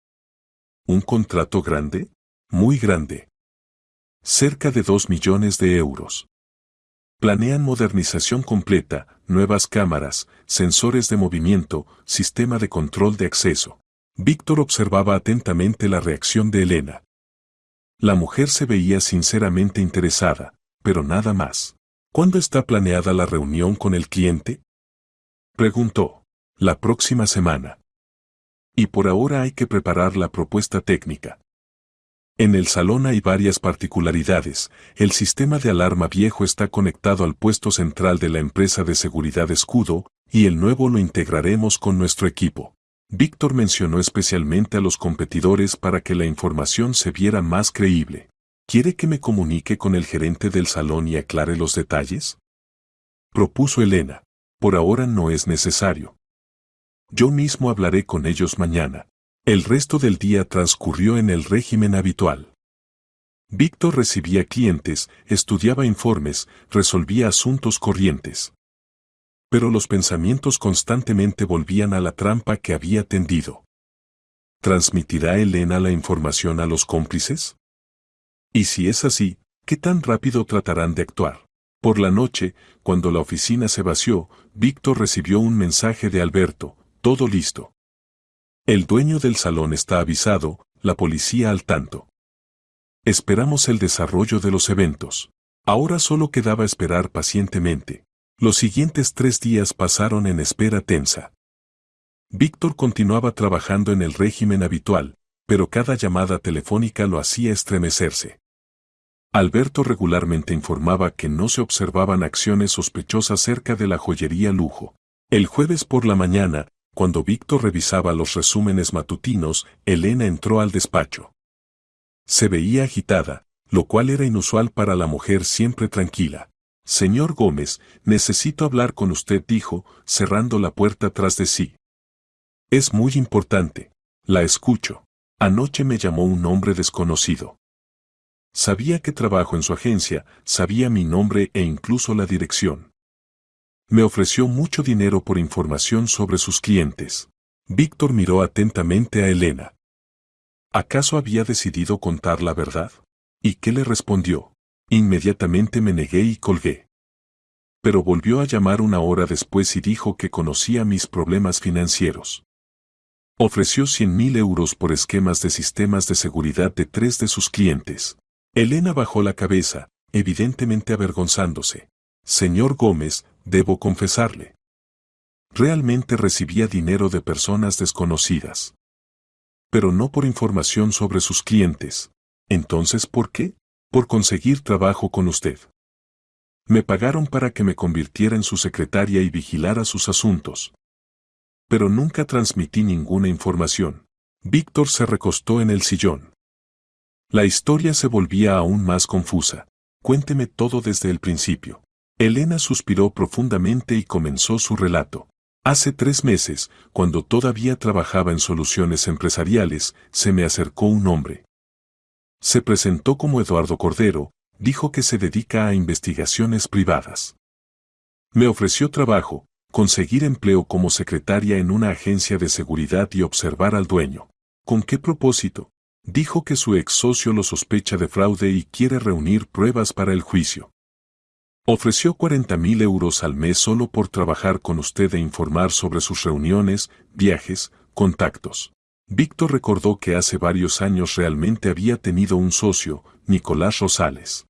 ¿Un contrato grande? Muy grande. Cerca de 2 millones de euros. Planean modernización completa, nuevas cámaras, sensores de movimiento, sistema de control de acceso. Víctor observaba atentamente la reacción de Elena. La mujer se veía sinceramente interesada, pero nada más. ¿Cuándo está planeada la reunión con el cliente? Preguntó. La próxima semana. Y por ahora hay que preparar la propuesta técnica. En el salón hay varias particularidades. El sistema de alarma viejo está conectado al puesto central de la empresa de seguridad Escudo, y el nuevo lo integraremos con nuestro equipo. Víctor mencionó especialmente a los competidores para que la información se viera más creíble. ¿Quiere que me comunique con el gerente del salón y aclare los detalles? Propuso Elena. Por ahora no es necesario. Yo mismo hablaré con ellos mañana. El resto del día transcurrió en el régimen habitual. Víctor recibía clientes, estudiaba informes, resolvía asuntos corrientes. Pero los pensamientos constantemente volvían a la trampa que había tendido. ¿Transmitirá Elena la información a los cómplices? Y si es así, ¿qué tan rápido tratarán de actuar? Por la noche, cuando la oficina se vació, Víctor recibió un mensaje de Alberto. Todo listo. El dueño del salón está avisado, la policía al tanto. Esperamos el desarrollo de los eventos. Ahora solo quedaba esperar pacientemente. Los siguientes 3 días pasaron en espera tensa. Víctor continuaba trabajando en el régimen habitual, pero cada llamada telefónica lo hacía estremecerse. Alberto regularmente informaba que no se observaban acciones sospechosas cerca de la joyería lujo. El jueves por la mañana, cuando Víctor revisaba los resúmenes matutinos, Elena entró al despacho. Se veía agitada, lo cual era inusual para la mujer siempre tranquila. Señor Gómez, necesito hablar con usted, dijo, cerrando la puerta tras de sí. Es muy importante. La escucho. Anoche me llamó un hombre desconocido. Sabía que trabajo en su agencia, sabía mi nombre e incluso la dirección. Me ofreció mucho dinero por información sobre sus clientes. Víctor miró atentamente a Elena. ¿Acaso había decidido contar la verdad? ¿Y qué le respondió? Inmediatamente me negué y colgué. Pero volvió a llamar una hora después y dijo que conocía mis problemas financieros. Ofreció 100.000 euros por esquemas de sistemas de seguridad de 3 de sus clientes. Elena bajó la cabeza, evidentemente avergonzándose. Señor Gómez, debo confesarle. Realmente recibía dinero de personas desconocidas. Pero no por información sobre sus clientes. Entonces, ¿por qué? Por conseguir trabajo con usted. Me pagaron para que me convirtiera en su secretaria y vigilara sus asuntos. Pero nunca transmití ninguna información. Víctor se recostó en el sillón. La historia se volvía aún más confusa. Cuénteme todo desde el principio. Elena suspiró profundamente y comenzó su relato. Hace 3 meses, cuando todavía trabajaba en soluciones empresariales, se me acercó un hombre. Se presentó como Eduardo Cordero, dijo que se dedica a investigaciones privadas. Me ofreció trabajo, conseguir empleo como secretaria en una agencia de seguridad y observar al dueño. ¿Con qué propósito? Dijo que su ex socio lo sospecha de fraude y quiere reunir pruebas para el juicio. Ofreció 40.000 euros al mes solo por trabajar con usted e informar sobre sus reuniones, viajes, contactos. Víctor recordó que hace varios años realmente había tenido un socio, Nicolás Rosales.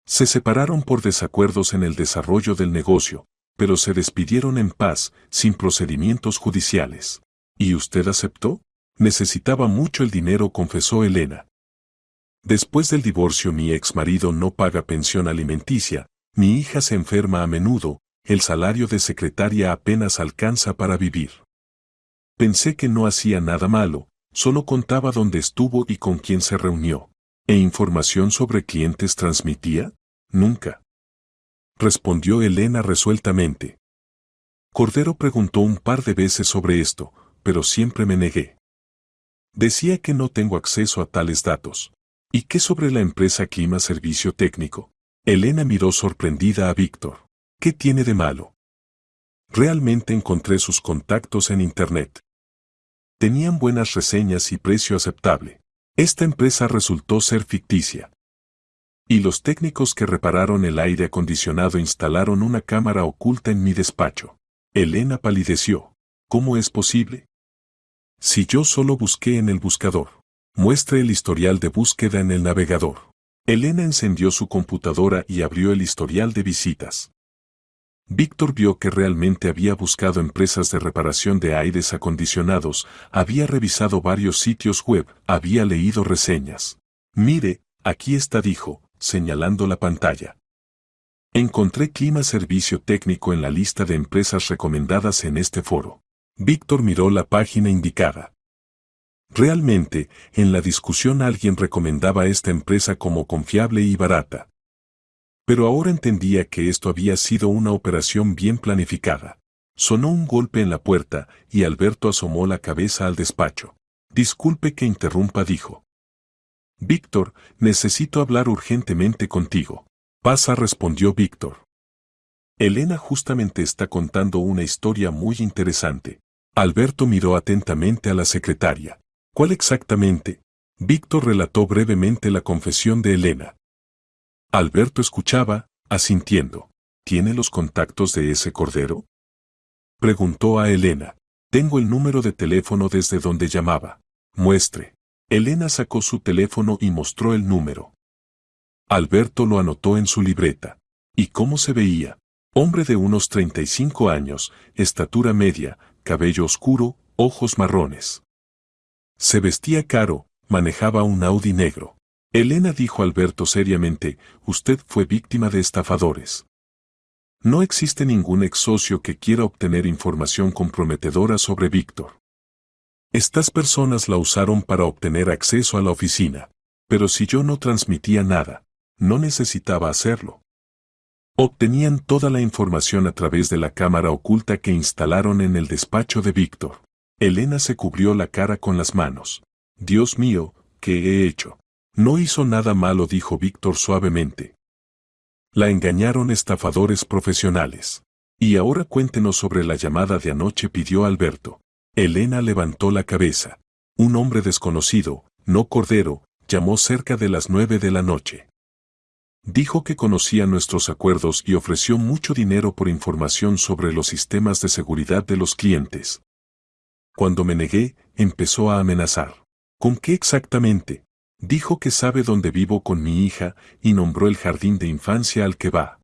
Se separaron por desacuerdos en el desarrollo del negocio, pero se despidieron en paz, sin procedimientos judiciales. ¿Y usted aceptó? Necesitaba mucho el dinero, confesó Elena. Después del divorcio mi ex marido no paga pensión alimenticia, mi hija se enferma a menudo, el salario de secretaria apenas alcanza para vivir. Pensé que no hacía nada malo, solo contaba dónde estuvo y con quién se reunió. ¿E información sobre clientes transmitía? Nunca. Respondió Elena resueltamente. Cordero preguntó un par de veces sobre esto, pero siempre me negué. Decía que no tengo acceso a tales datos. ¿Y qué sobre la empresa Clima Servicio Técnico? Elena miró sorprendida a Víctor. ¿Qué tiene de malo? Realmente encontré sus contactos en Internet. Tenían buenas reseñas y precio aceptable. Esta empresa resultó ser ficticia. Y los técnicos que repararon el aire acondicionado instalaron una cámara oculta en mi despacho. Elena palideció. ¿Cómo es posible? Si yo solo busqué en el buscador. Muestre el historial de búsqueda en el navegador. Elena encendió su computadora y abrió el historial de visitas. Víctor vio que realmente había buscado empresas de reparación de aires acondicionados, había revisado varios sitios web, había leído reseñas. Mire, aquí está, dijo, señalando la pantalla. Encontré Clima Servicio Técnico en la lista de empresas recomendadas en este foro. Víctor miró la página indicada. Realmente, en la discusión alguien recomendaba esta empresa como confiable y barata. Pero ahora entendía que esto había sido una operación bien planificada. Sonó un golpe en la puerta y Alberto asomó la cabeza al despacho. Disculpe que interrumpa, dijo. Víctor, necesito hablar urgentemente contigo. Pasa, respondió Víctor. Elena justamente está contando una historia muy interesante. Alberto miró atentamente a la secretaria. ¿Cuál exactamente? Víctor relató brevemente la confesión de Elena. Alberto escuchaba, asintiendo. ¿Tiene los contactos de ese Cordero? Preguntó a Elena. Tengo el número de teléfono desde donde llamaba. Muestre. Elena sacó su teléfono y mostró el número. Alberto lo anotó en su libreta. ¿Y cómo se veía? Hombre de unos 35 años, estatura media, cabello oscuro, ojos marrones. Se vestía caro, manejaba un Audi negro. Elena dijo a Alberto seriamente, usted fue víctima de estafadores. No existe ningún ex socio que quiera obtener información comprometedora sobre Víctor. Estas personas la usaron para obtener acceso a la oficina. Pero si yo no transmitía nada, no necesitaba hacerlo. Obtenían toda la información a través de la cámara oculta que instalaron en el despacho de Víctor. Elena se cubrió la cara con las manos. Dios mío, ¿qué he hecho? No hizo nada malo, dijo Víctor suavemente. La engañaron estafadores profesionales. Y ahora cuéntenos sobre la llamada de anoche, pidió Alberto. Elena levantó la cabeza. Un hombre desconocido, no Cordero, llamó cerca de las 9 de la noche. Dijo que conocía nuestros acuerdos y ofreció mucho dinero por información sobre los sistemas de seguridad de los clientes. Cuando me negué, empezó a amenazar. ¿Con qué exactamente? Dijo que sabe dónde vivo con mi hija y nombró el jardín de infancia al que va.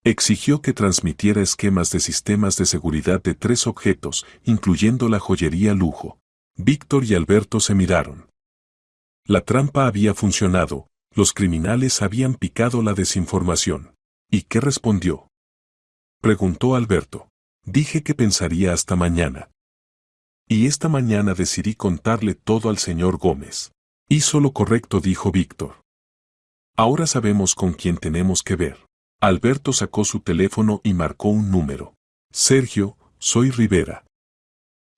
Exigió que transmitiera esquemas de sistemas de seguridad de 3 objetos, incluyendo la joyería lujo. Víctor y Alberto se miraron. La trampa había funcionado, los criminales habían picado la desinformación. ¿Y qué respondió? Preguntó Alberto. Dije que pensaría hasta mañana. Y esta mañana decidí contarle todo al señor Gómez. Hizo lo correcto, dijo Víctor. Ahora sabemos con quién tenemos que ver. Alberto sacó su teléfono y marcó un número. Sergio, soy Rivera.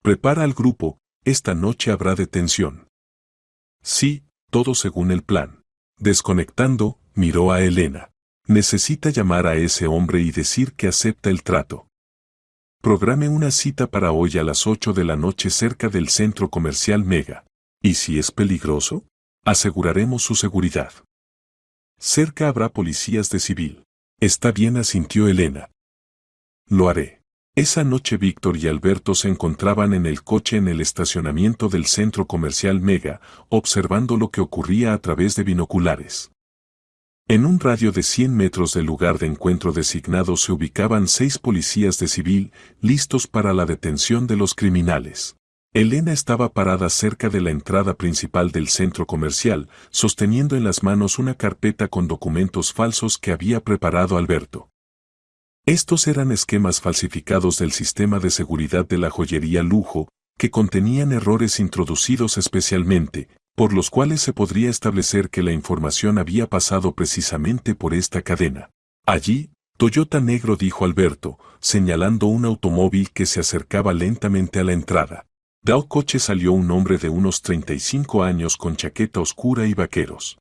Prepara al grupo, esta noche habrá detención. Sí, todo según el plan. Desconectando, miró a Elena. Necesita llamar a ese hombre y decir que acepta el trato. Programe una cita para hoy a las 8 de la noche cerca del centro comercial Mega. ¿Y si es peligroso? Aseguraremos su seguridad. Cerca habrá policías de civil. Está bien, asintió Elena. Lo haré. Esa noche Víctor y Alberto se encontraban en el coche en el estacionamiento del centro comercial Mega, observando lo que ocurría a través de binoculares. En un radio de 100 metros del lugar de encuentro designado se ubicaban 6 policías de civil, listos para la detención de los criminales. Elena estaba parada cerca de la entrada principal del centro comercial, sosteniendo en las manos una carpeta con documentos falsos que había preparado Alberto. Estos eran esquemas falsificados del sistema de seguridad de la joyería lujo, que contenían errores introducidos especialmente, por los cuales se podría establecer que la información había pasado precisamente por esta cadena. Allí, Toyota negro, dijo Alberto, señalando un automóvil que se acercaba lentamente a la entrada. Del coche salió un hombre de unos 35 años con chaqueta oscura y vaqueros.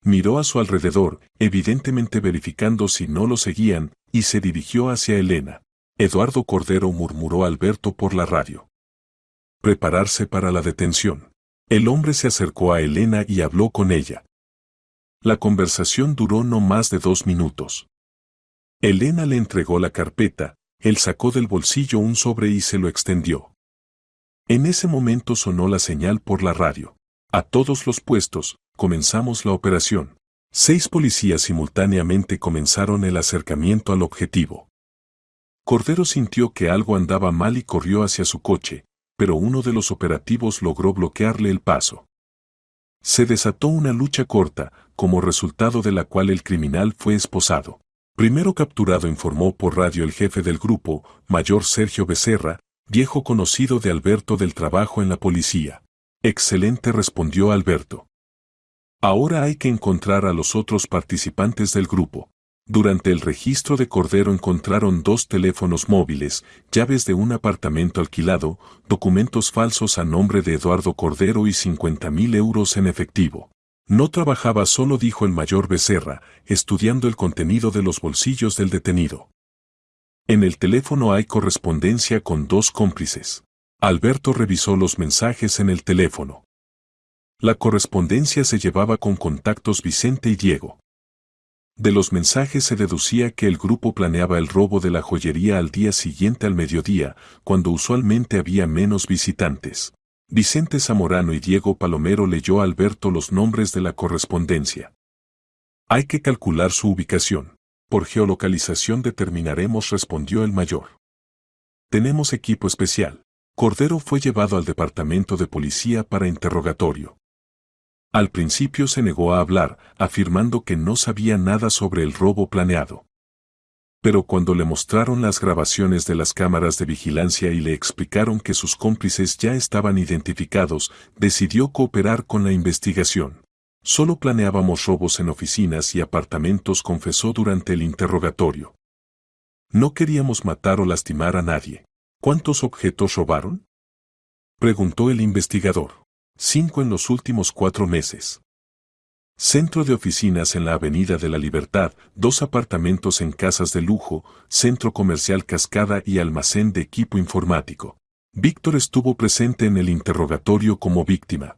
Miró a su alrededor, evidentemente verificando si no lo seguían, y se dirigió hacia Elena. Eduardo Cordero, murmuró Alberto por la radio. Prepararse para la detención. El hombre se acercó a Elena y habló con ella. La conversación duró no más de 2 minutos. Elena le entregó la carpeta, él sacó del bolsillo un sobre y se lo extendió. En ese momento sonó la señal por la radio. A todos los puestos, comenzamos la operación. 6 policías simultáneamente comenzaron el acercamiento al objetivo. Cordero sintió que algo andaba mal y corrió hacia su coche, pero uno de los operativos logró bloquearle el paso. Se desató una lucha corta, como resultado de la cual el criminal fue esposado. Primero capturado, informó por radio el jefe del grupo, mayor Sergio Becerra, viejo conocido de Alberto del trabajo en la policía. Excelente, respondió Alberto. Ahora hay que encontrar a los otros participantes del grupo. Durante el registro de Cordero encontraron 2 teléfonos móviles, llaves de un apartamento alquilado, documentos falsos a nombre de Eduardo Cordero y 50.000 euros en efectivo. No trabajaba solo, dijo el mayor Becerra, estudiando el contenido de los bolsillos del detenido. En el teléfono hay correspondencia con 2 cómplices. Alberto revisó los mensajes en el teléfono. La correspondencia se llevaba con contactos Vicente y Diego. De los mensajes se deducía que el grupo planeaba el robo de la joyería al día siguiente al mediodía, cuando usualmente había menos visitantes. Vicente Zamorano y Diego Palomero. Leyó a Alberto los nombres de la correspondencia. Hay que calcular su ubicación. Por geolocalización determinaremos, respondió el mayor. Tenemos equipo especial. Cordero fue llevado al departamento de policía para interrogatorio. Al principio se negó a hablar, afirmando que no sabía nada sobre el robo planeado. Pero cuando le mostraron las grabaciones de las cámaras de vigilancia y le explicaron que sus cómplices ya estaban identificados, decidió cooperar con la investigación. Solo planeábamos robos en oficinas y apartamentos, confesó durante el interrogatorio. No queríamos matar o lastimar a nadie. ¿Cuántos objetos robaron?, preguntó el investigador. 5 en los últimos 4 meses. Centro de oficinas en la Avenida de la Libertad, 2 apartamentos en casas de lujo, centro comercial Cascada y almacén de equipo informático. Víctor estuvo presente en el interrogatorio como víctima.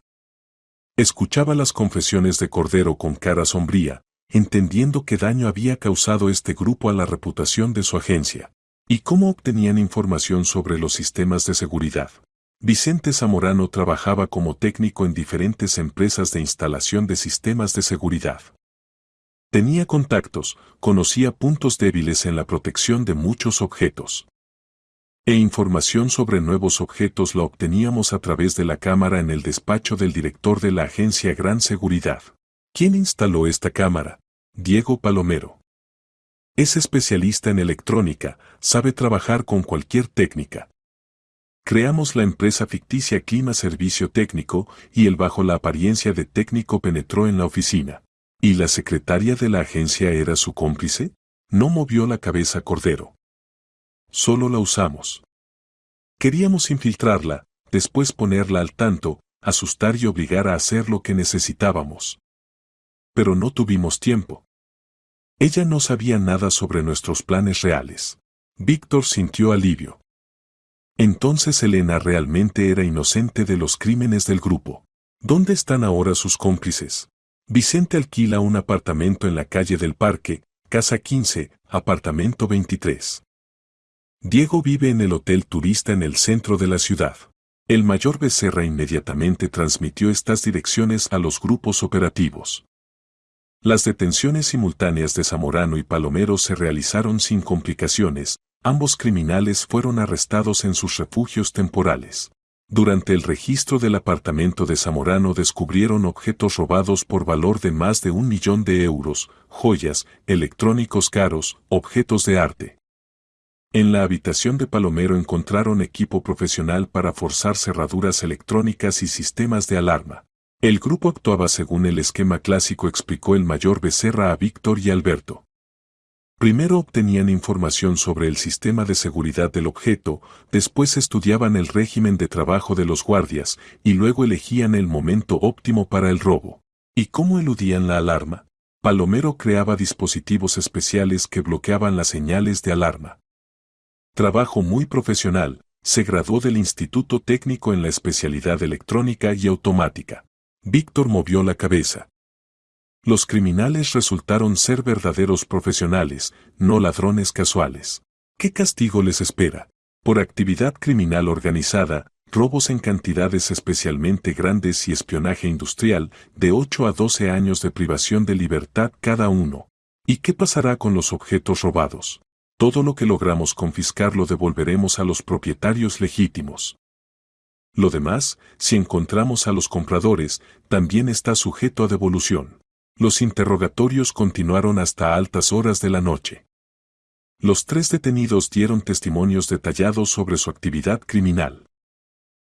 Escuchaba las confesiones de Cordero con cara sombría, entendiendo qué daño había causado este grupo a la reputación de su agencia, y cómo obtenían información sobre los sistemas de seguridad. Vicente Zamorano trabajaba como técnico en diferentes empresas de instalación de sistemas de seguridad. Tenía contactos, conocía puntos débiles en la protección de muchos objetos. E información sobre nuevos objetos la obteníamos a través de la cámara en el despacho del director de la agencia Gran Seguridad. ¿Quién instaló esta cámara? Diego Palomero. Es especialista en electrónica, sabe trabajar con cualquier técnica. Creamos la empresa ficticia Clima Servicio Técnico y él bajo la apariencia de técnico penetró en la oficina. ¿Y la secretaria de la agencia era su cómplice? No movió la cabeza Cordero. Solo la usamos. Queríamos infiltrarla, después ponerla al tanto, asustar y obligar a hacer lo que necesitábamos. Pero no tuvimos tiempo. Ella no sabía nada sobre nuestros planes reales. Víctor sintió alivio. Entonces Elena realmente era inocente de los crímenes del grupo. ¿Dónde están ahora sus cómplices? Vicente alquila un apartamento en la calle del Parque, casa 15, apartamento 23. Diego vive en el Hotel Turista en el centro de la ciudad. El mayor Becerra inmediatamente transmitió estas direcciones a los grupos operativos. Las detenciones simultáneas de Zamorano y Palomero se realizaron sin complicaciones, ambos criminales fueron arrestados en sus refugios temporales. Durante el registro del apartamento de Zamorano descubrieron objetos robados por valor de más de 1 millón de euros, joyas, electrónicos caros, objetos de arte. En la habitación de Palomero encontraron equipo profesional para forzar cerraduras electrónicas y sistemas de alarma. El grupo actuaba según el esquema clásico, explicó el mayor Becerra a Víctor y Alberto. Primero obtenían información sobre el sistema de seguridad del objeto, después estudiaban el régimen de trabajo de los guardias, y luego elegían el momento óptimo para el robo. ¿Y cómo eludían la alarma? Palomero creaba dispositivos especiales que bloqueaban las señales de alarma. Trabajo muy profesional, se graduó del Instituto Técnico en la especialidad electrónica y automática. Víctor movió la cabeza. Los criminales resultaron ser verdaderos profesionales, no ladrones casuales. ¿Qué castigo les espera? Por actividad criminal organizada, robos en cantidades especialmente grandes y espionaje industrial, de 8 a 12 años de privación de libertad cada uno. ¿Y qué pasará con los objetos robados? Todo lo que logramos confiscar lo devolveremos a los propietarios legítimos. Lo demás, si encontramos a los compradores, también está sujeto a devolución. Los interrogatorios continuaron hasta altas horas de la noche. Los 3 detenidos dieron testimonios detallados sobre su actividad criminal.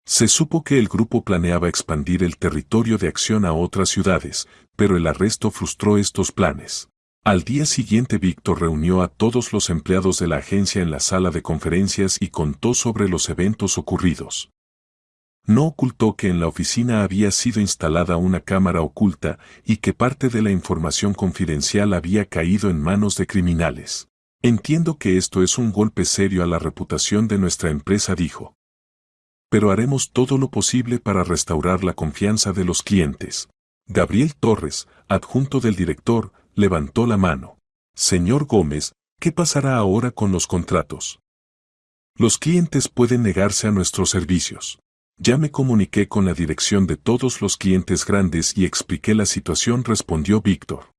Se supo que el grupo planeaba expandir el territorio de acción a otras ciudades, pero el arresto frustró estos planes. Al día siguiente Víctor reunió a todos los empleados de la agencia en la sala de conferencias y contó sobre los eventos ocurridos. No ocultó que en la oficina había sido instalada una cámara oculta y que parte de la información confidencial había caído en manos de criminales. Entiendo que esto es un golpe serio a la reputación de nuestra empresa, dijo. Pero haremos todo lo posible para restaurar la confianza de los clientes. Gabriel Torres, adjunto del director, levantó la mano. Señor Gómez, ¿qué pasará ahora con los contratos? Los clientes pueden negarse a nuestros servicios. Ya me comuniqué con la dirección de todos los clientes grandes y expliqué la situación, respondió Víctor.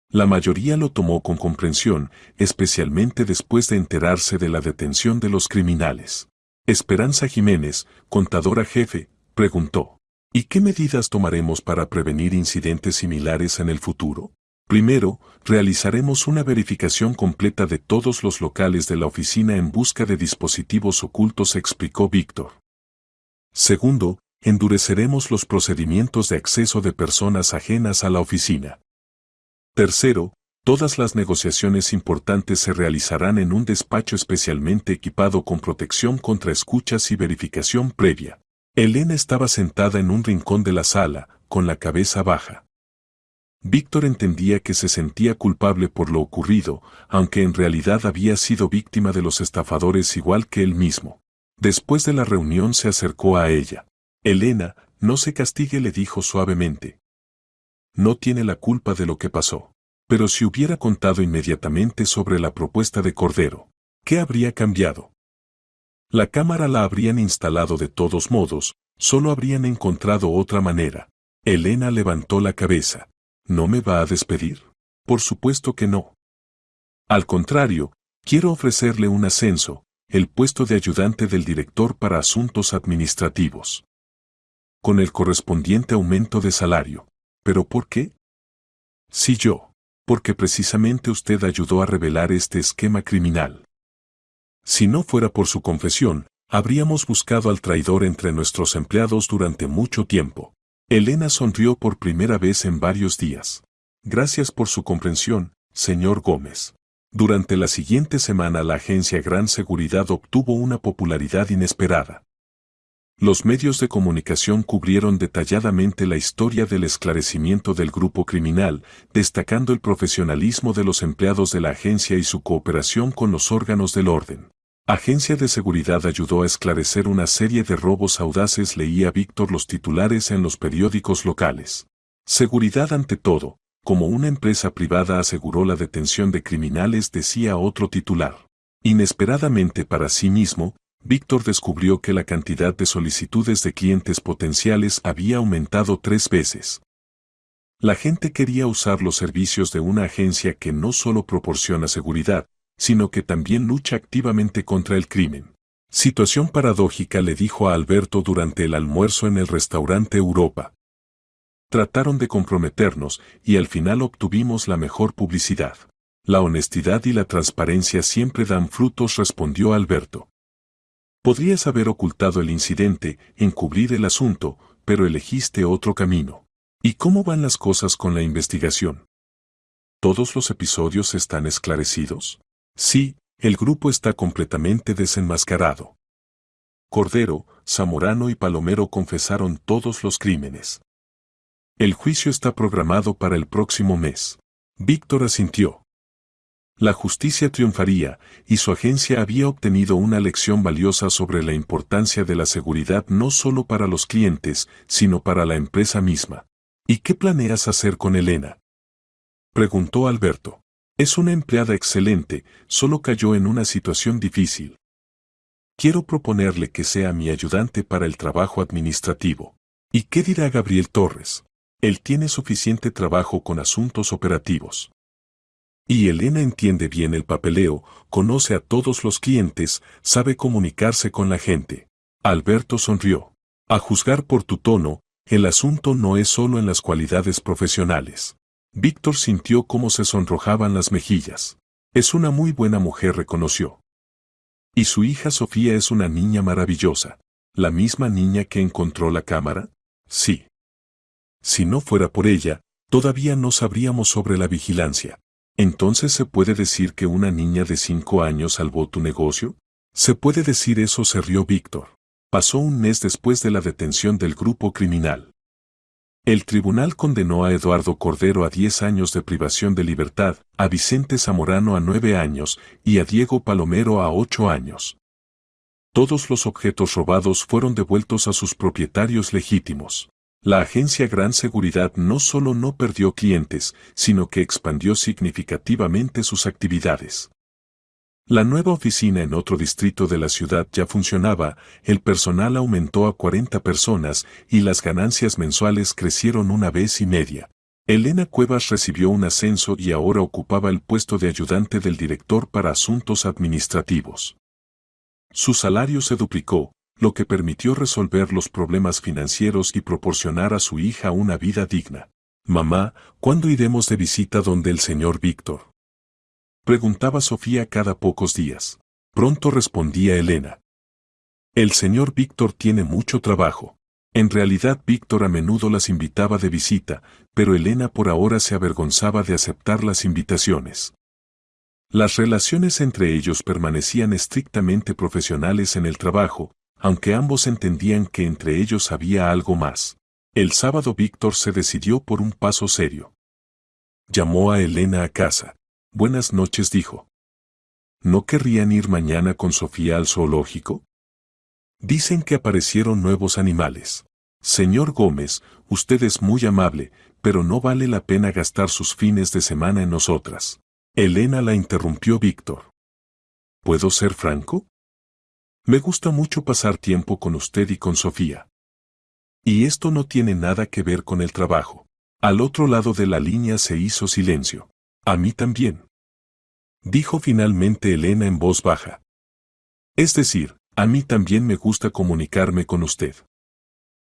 La mayoría lo tomó con comprensión, especialmente después de enterarse de la detención de los criminales. Esperanza Jiménez, contadora jefe, preguntó. ¿Y qué medidas tomaremos para prevenir incidentes similares en el futuro? Primero, realizaremos una verificación completa de todos los locales de la oficina en busca de dispositivos ocultos, explicó Víctor. Segundo, endureceremos los procedimientos de acceso de personas ajenas a la oficina. Tercero, todas las negociaciones importantes se realizarán en un despacho especialmente equipado con protección contra escuchas y verificación previa. Elena estaba sentada en un rincón de la sala, con la cabeza baja. Víctor entendía que se sentía culpable por lo ocurrido, aunque en realidad había sido víctima de los estafadores igual que él mismo. Después de la reunión se acercó a ella. Elena, no se castigue, le dijo suavemente. No tiene la culpa de lo que pasó. Pero si hubiera contado inmediatamente sobre la propuesta de Cordero, ¿qué habría cambiado? La cámara la habrían instalado de todos modos, solo habrían encontrado otra manera. Elena levantó la cabeza. ¿No me va a despedir? Por supuesto que no. Al contrario, quiero ofrecerle un ascenso, el puesto de ayudante del director para asuntos administrativos. Con el correspondiente aumento de salario. ¿Pero por qué? Sí, yo. Porque precisamente usted ayudó a revelar este esquema criminal. Si no fuera por su confesión, habríamos buscado al traidor entre nuestros empleados durante mucho tiempo. Elena sonrió por primera vez en varios días. Gracias por su comprensión, señor Gómez. Durante la siguiente semana la agencia Gran Seguridad obtuvo una popularidad inesperada. Los medios de comunicación cubrieron detalladamente la historia del esclarecimiento del grupo criminal, destacando el profesionalismo de los empleados de la agencia y su cooperación con los órganos del orden. Agencia de Seguridad ayudó a esclarecer una serie de robos audaces, leía Víctor los titulares en los periódicos locales. Seguridad ante todo, como una empresa privada aseguró la detención de criminales, decía otro titular. Inesperadamente para sí mismo, Víctor descubrió que la cantidad de solicitudes de clientes potenciales había aumentado 3 veces. La gente quería usar los servicios de una agencia que no solo proporciona seguridad, sino que también lucha activamente contra el crimen. Situación paradójica, le dijo a Alberto durante el almuerzo en el restaurante Europa. Trataron de comprometernos y al final obtuvimos la mejor publicidad. La honestidad y la transparencia siempre dan frutos, respondió Alberto. Podrías haber ocultado el incidente, encubrir el asunto, pero elegiste otro camino. ¿Y cómo van las cosas con la investigación? ¿Todos los episodios están esclarecidos? Sí, el grupo está completamente desenmascarado. Cordero, Zamorano y Palomero confesaron todos los crímenes. El juicio está programado para el próximo mes. Víctor asintió. La justicia triunfaría, y su agencia había obtenido una lección valiosa sobre la importancia de la seguridad no solo para los clientes, sino para la empresa misma. ¿Y qué planeas hacer con Elena?, preguntó Alberto. Es una empleada excelente, solo cayó en una situación difícil. Quiero proponerle que sea mi ayudante para el trabajo administrativo. ¿Y qué dirá Gabriel Torres? Él tiene suficiente trabajo con asuntos operativos. Y Elena entiende bien el papeleo, conoce a todos los clientes, sabe comunicarse con la gente. Alberto sonrió. A juzgar por tu tono, el asunto no es solo en las cualidades profesionales. Víctor sintió cómo se sonrojaban las mejillas. Es una muy buena mujer, reconoció. Y su hija Sofía es una niña maravillosa. ¿La misma niña que encontró la cámara? Sí. Si no fuera por ella, todavía no sabríamos sobre la vigilancia. ¿Entonces se puede decir que una niña de 5 años salvó tu negocio? ¿Se puede decir eso?, se rió Víctor. Pasó un mes después de la detención del grupo criminal. El tribunal condenó a Eduardo Cordero a 10 años de privación de libertad, a Vicente Zamorano a 9 años y a Diego Palomero a 8 años. Todos los objetos robados fueron devueltos a sus propietarios legítimos. La agencia Gran Seguridad no solo no perdió clientes, sino que expandió significativamente sus actividades. La nueva oficina en otro distrito de la ciudad ya funcionaba, el personal aumentó a 40 personas y las ganancias mensuales crecieron 1,5 veces. Elena Cuevas recibió un ascenso y ahora ocupaba el puesto de ayudante del director para asuntos administrativos. Su salario se duplicó, lo que permitió resolver los problemas financieros y proporcionar a su hija una vida digna. Mamá, ¿cuándo iremos de visita donde el señor Víctor?, preguntaba Sofía cada pocos días. Pronto, respondía Elena. El señor Víctor tiene mucho trabajo. En realidad Víctor a menudo las invitaba de visita, pero Elena por ahora se avergonzaba de aceptar las invitaciones. Las relaciones entre ellos permanecían estrictamente profesionales en el trabajo, aunque ambos entendían que entre ellos había algo más. El sábado Víctor se decidió por un paso serio. Llamó a Elena a casa. Buenas noches, dijo. ¿No querrían ir mañana con Sofía al zoológico? Dicen que aparecieron nuevos animales. Señor Gómez, usted es muy amable, pero no vale la pena gastar sus fines de semana en nosotras. Elena la interrumpió Víctor. ¿Puedo ser franco? Me gusta mucho pasar tiempo con usted y con Sofía. Y esto no tiene nada que ver con el trabajo. Al otro lado de la línea se hizo silencio. A mí también. Dijo finalmente Elena en voz baja. Es decir, a mí también me gusta comunicarme con usted.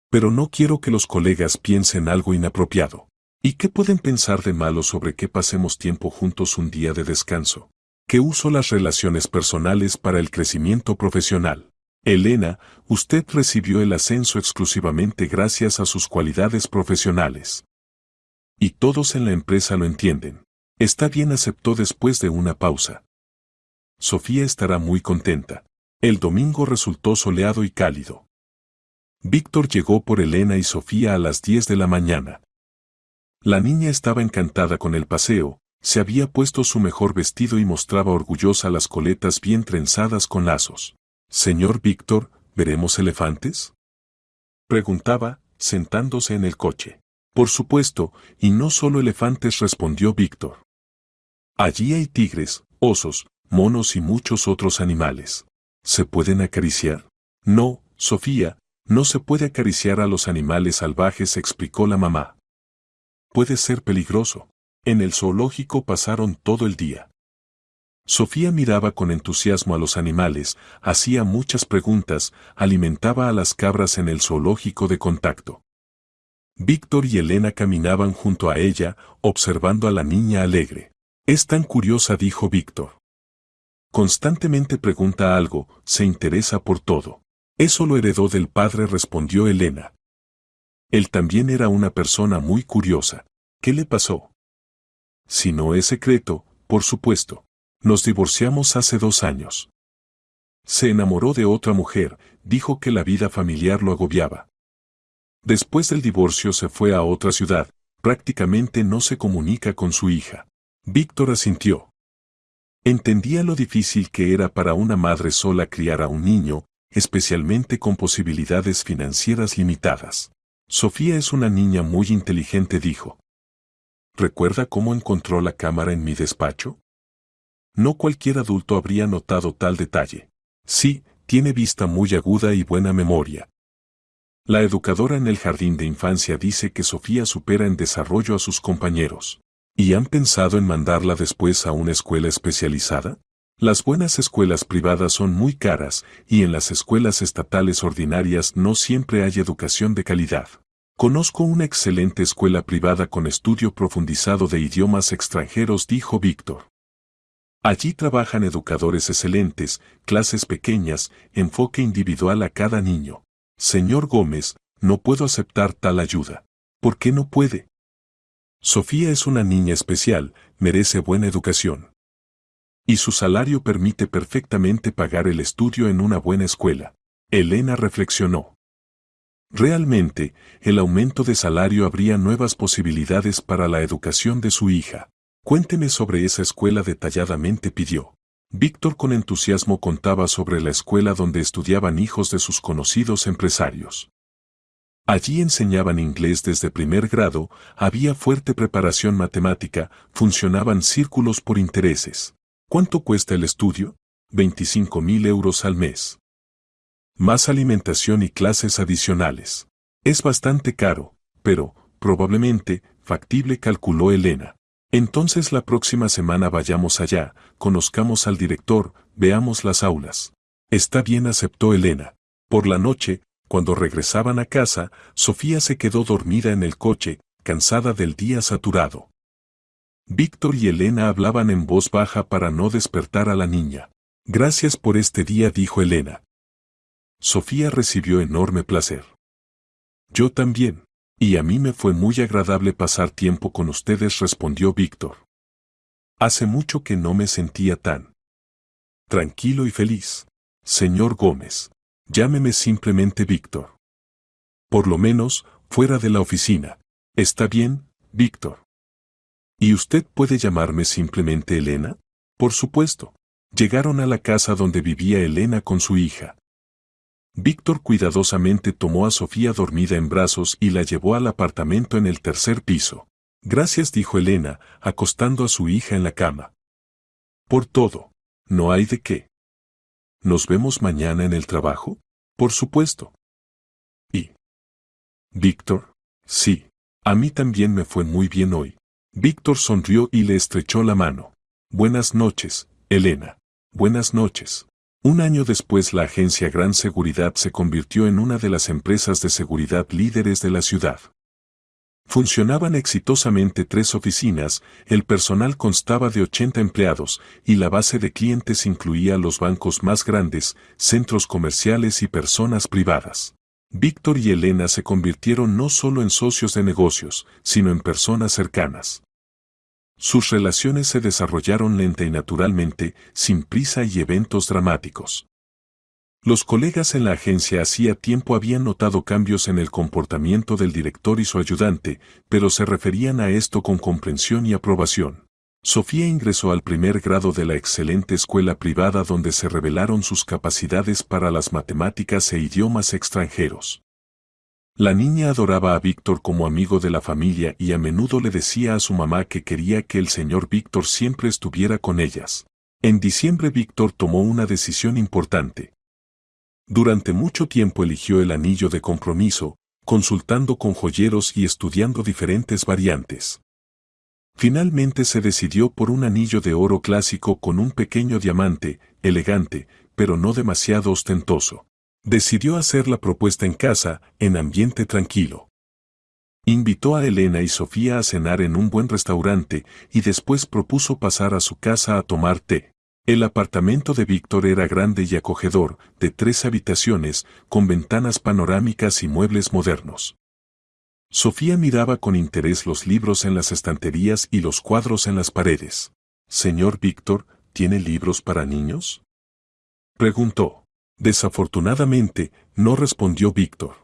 Pero no quiero que los colegas piensen algo inapropiado. ¿Y qué pueden pensar de malo sobre que pasemos tiempo juntos un día de descanso? Que uso las relaciones personales para el crecimiento profesional. Elena, usted recibió el ascenso exclusivamente gracias a sus cualidades profesionales. Y todos en la empresa lo entienden. Está bien, aceptó después de una pausa. Sofía estará muy contenta. El domingo resultó soleado y cálido. Víctor llegó por Elena y Sofía a las 10 de la mañana. La niña estaba encantada con el paseo, se había puesto su mejor vestido y mostraba orgullosa las coletas bien trenzadas con lazos. «Señor Víctor, ¿veremos elefantes?», preguntaba, sentándose en el coche. «Por supuesto, y no solo elefantes», respondió Víctor. «Allí hay tigres, osos, monos y muchos otros animales. ¿Se pueden acariciar?». «No, Sofía, no se puede acariciar a los animales salvajes», explicó la mamá. «Puede ser peligroso». En el zoológico pasaron todo el día. Sofía miraba con entusiasmo a los animales, hacía muchas preguntas, alimentaba a las cabras en el zoológico de contacto. Víctor y Elena caminaban junto a ella, observando a la niña alegre. «Es tan curiosa», dijo Víctor. «Constantemente pregunta algo, se interesa por todo». «Eso lo heredó del padre», respondió Elena. «Él también era una persona muy curiosa». «¿Qué le pasó?». «Si no es secreto, por supuesto. Nos divorciamos hace 2 años. Se enamoró de otra mujer, dijo que la vida familiar lo agobiaba. Después del divorcio se fue a otra ciudad, prácticamente no se comunica con su hija». Víctor asintió. Entendía lo difícil que era para una madre sola criar a un niño, especialmente con posibilidades financieras limitadas. «Sofía es una niña muy inteligente», dijo. «¿Recuerda cómo encontró la cámara en mi despacho?». No cualquier adulto habría notado tal detalle. «Sí, tiene vista muy aguda y buena memoria». La educadora en el jardín de infancia dice que Sofía supera en desarrollo a sus compañeros. ¿Y han pensado en mandarla después a una escuela especializada? Las buenas escuelas privadas son muy caras y en las escuelas estatales ordinarias no siempre hay educación de calidad. Conozco una excelente escuela privada con estudio profundizado de idiomas extranjeros, dijo Víctor. Allí trabajan educadores excelentes, clases pequeñas, enfoque individual a cada niño. Señor Gómez, no puedo aceptar tal ayuda. ¿Por qué no puede? Sofía es una niña especial, merece buena educación. Y su salario permite perfectamente pagar el estudio en una buena escuela. Elena reflexionó. Realmente, el aumento de salario abría nuevas posibilidades para la educación de su hija. Cuénteme sobre esa escuela detalladamente, pidió. Víctor con entusiasmo contaba sobre la escuela donde estudiaban hijos de sus conocidos empresarios. Allí enseñaban inglés desde primer grado, había fuerte preparación matemática, funcionaban círculos por intereses. ¿Cuánto cuesta el estudio? 25.000 euros al mes. Más alimentación y clases adicionales. Es bastante caro, pero, probablemente, factible, calculó Elena. Entonces la próxima semana vayamos allá, conozcamos al director, veamos las aulas. Está bien, aceptó Elena. Por la noche, cuando regresaban a casa, Sofía se quedó dormida en el coche, cansada del día saturado. Víctor y Elena hablaban en voz baja para no despertar a la niña. Gracias por este día, dijo Elena. Sofía recibió enorme placer. Yo también. Y a mí me fue muy agradable pasar tiempo con ustedes, respondió Víctor. Hace mucho que no me sentía tan tranquilo y feliz. Señor Gómez, llámeme simplemente Víctor. Por lo menos, fuera de la oficina. ¿Está bien, Víctor? ¿Y usted puede llamarme simplemente Elena? Por supuesto. Llegaron a la casa donde vivía Elena con su hija. Víctor cuidadosamente tomó a Sofía dormida en brazos y la llevó al apartamento en el tercer piso. Gracias, dijo Elena, acostando a su hija en la cama. Por todo. No hay de qué. ¿Nos vemos mañana en el trabajo? Por supuesto. ¿Y Víctor? Sí. A mí también me fue muy bien hoy. Víctor sonrió y le estrechó la mano. Buenas noches, Elena. Buenas noches. Un año después la agencia Gran Seguridad se convirtió en una de las empresas de seguridad líderes de la ciudad. Funcionaban exitosamente 3 oficinas, el personal constaba de 80 empleados, y la base de clientes incluía los bancos más grandes, centros comerciales y personas privadas. Víctor y Elena se convirtieron no solo en socios de negocios, sino en personas cercanas. Sus relaciones se desarrollaron lenta y naturalmente, sin prisa y eventos dramáticos. Los colegas en la agencia hacía tiempo habían notado cambios en el comportamiento del director y su ayudante, pero se referían a esto con comprensión y aprobación. Sofía ingresó al primer grado de la excelente escuela privada donde se revelaron sus capacidades para las matemáticas e idiomas extranjeros. La niña adoraba a Víctor como amigo de la familia y a menudo le decía a su mamá que quería que el señor Víctor siempre estuviera con ellas. En diciembre Víctor tomó una decisión importante. Durante mucho tiempo eligió el anillo de compromiso, consultando con joyeros y estudiando diferentes variantes. Finalmente se decidió por un anillo de oro clásico con un pequeño diamante, elegante, pero no demasiado ostentoso. Decidió hacer la propuesta en casa, en ambiente tranquilo. Invitó a Elena y Sofía a cenar en un buen restaurante y después propuso pasar a su casa a tomar té. El apartamento de Víctor era grande y acogedor, de 3 habitaciones, con ventanas panorámicas y muebles modernos. Sofía miraba con interés los libros en las estanterías y los cuadros en las paredes. «Señor Víctor, ¿tiene libros para niños?», preguntó. Desafortunadamente, no respondió Víctor.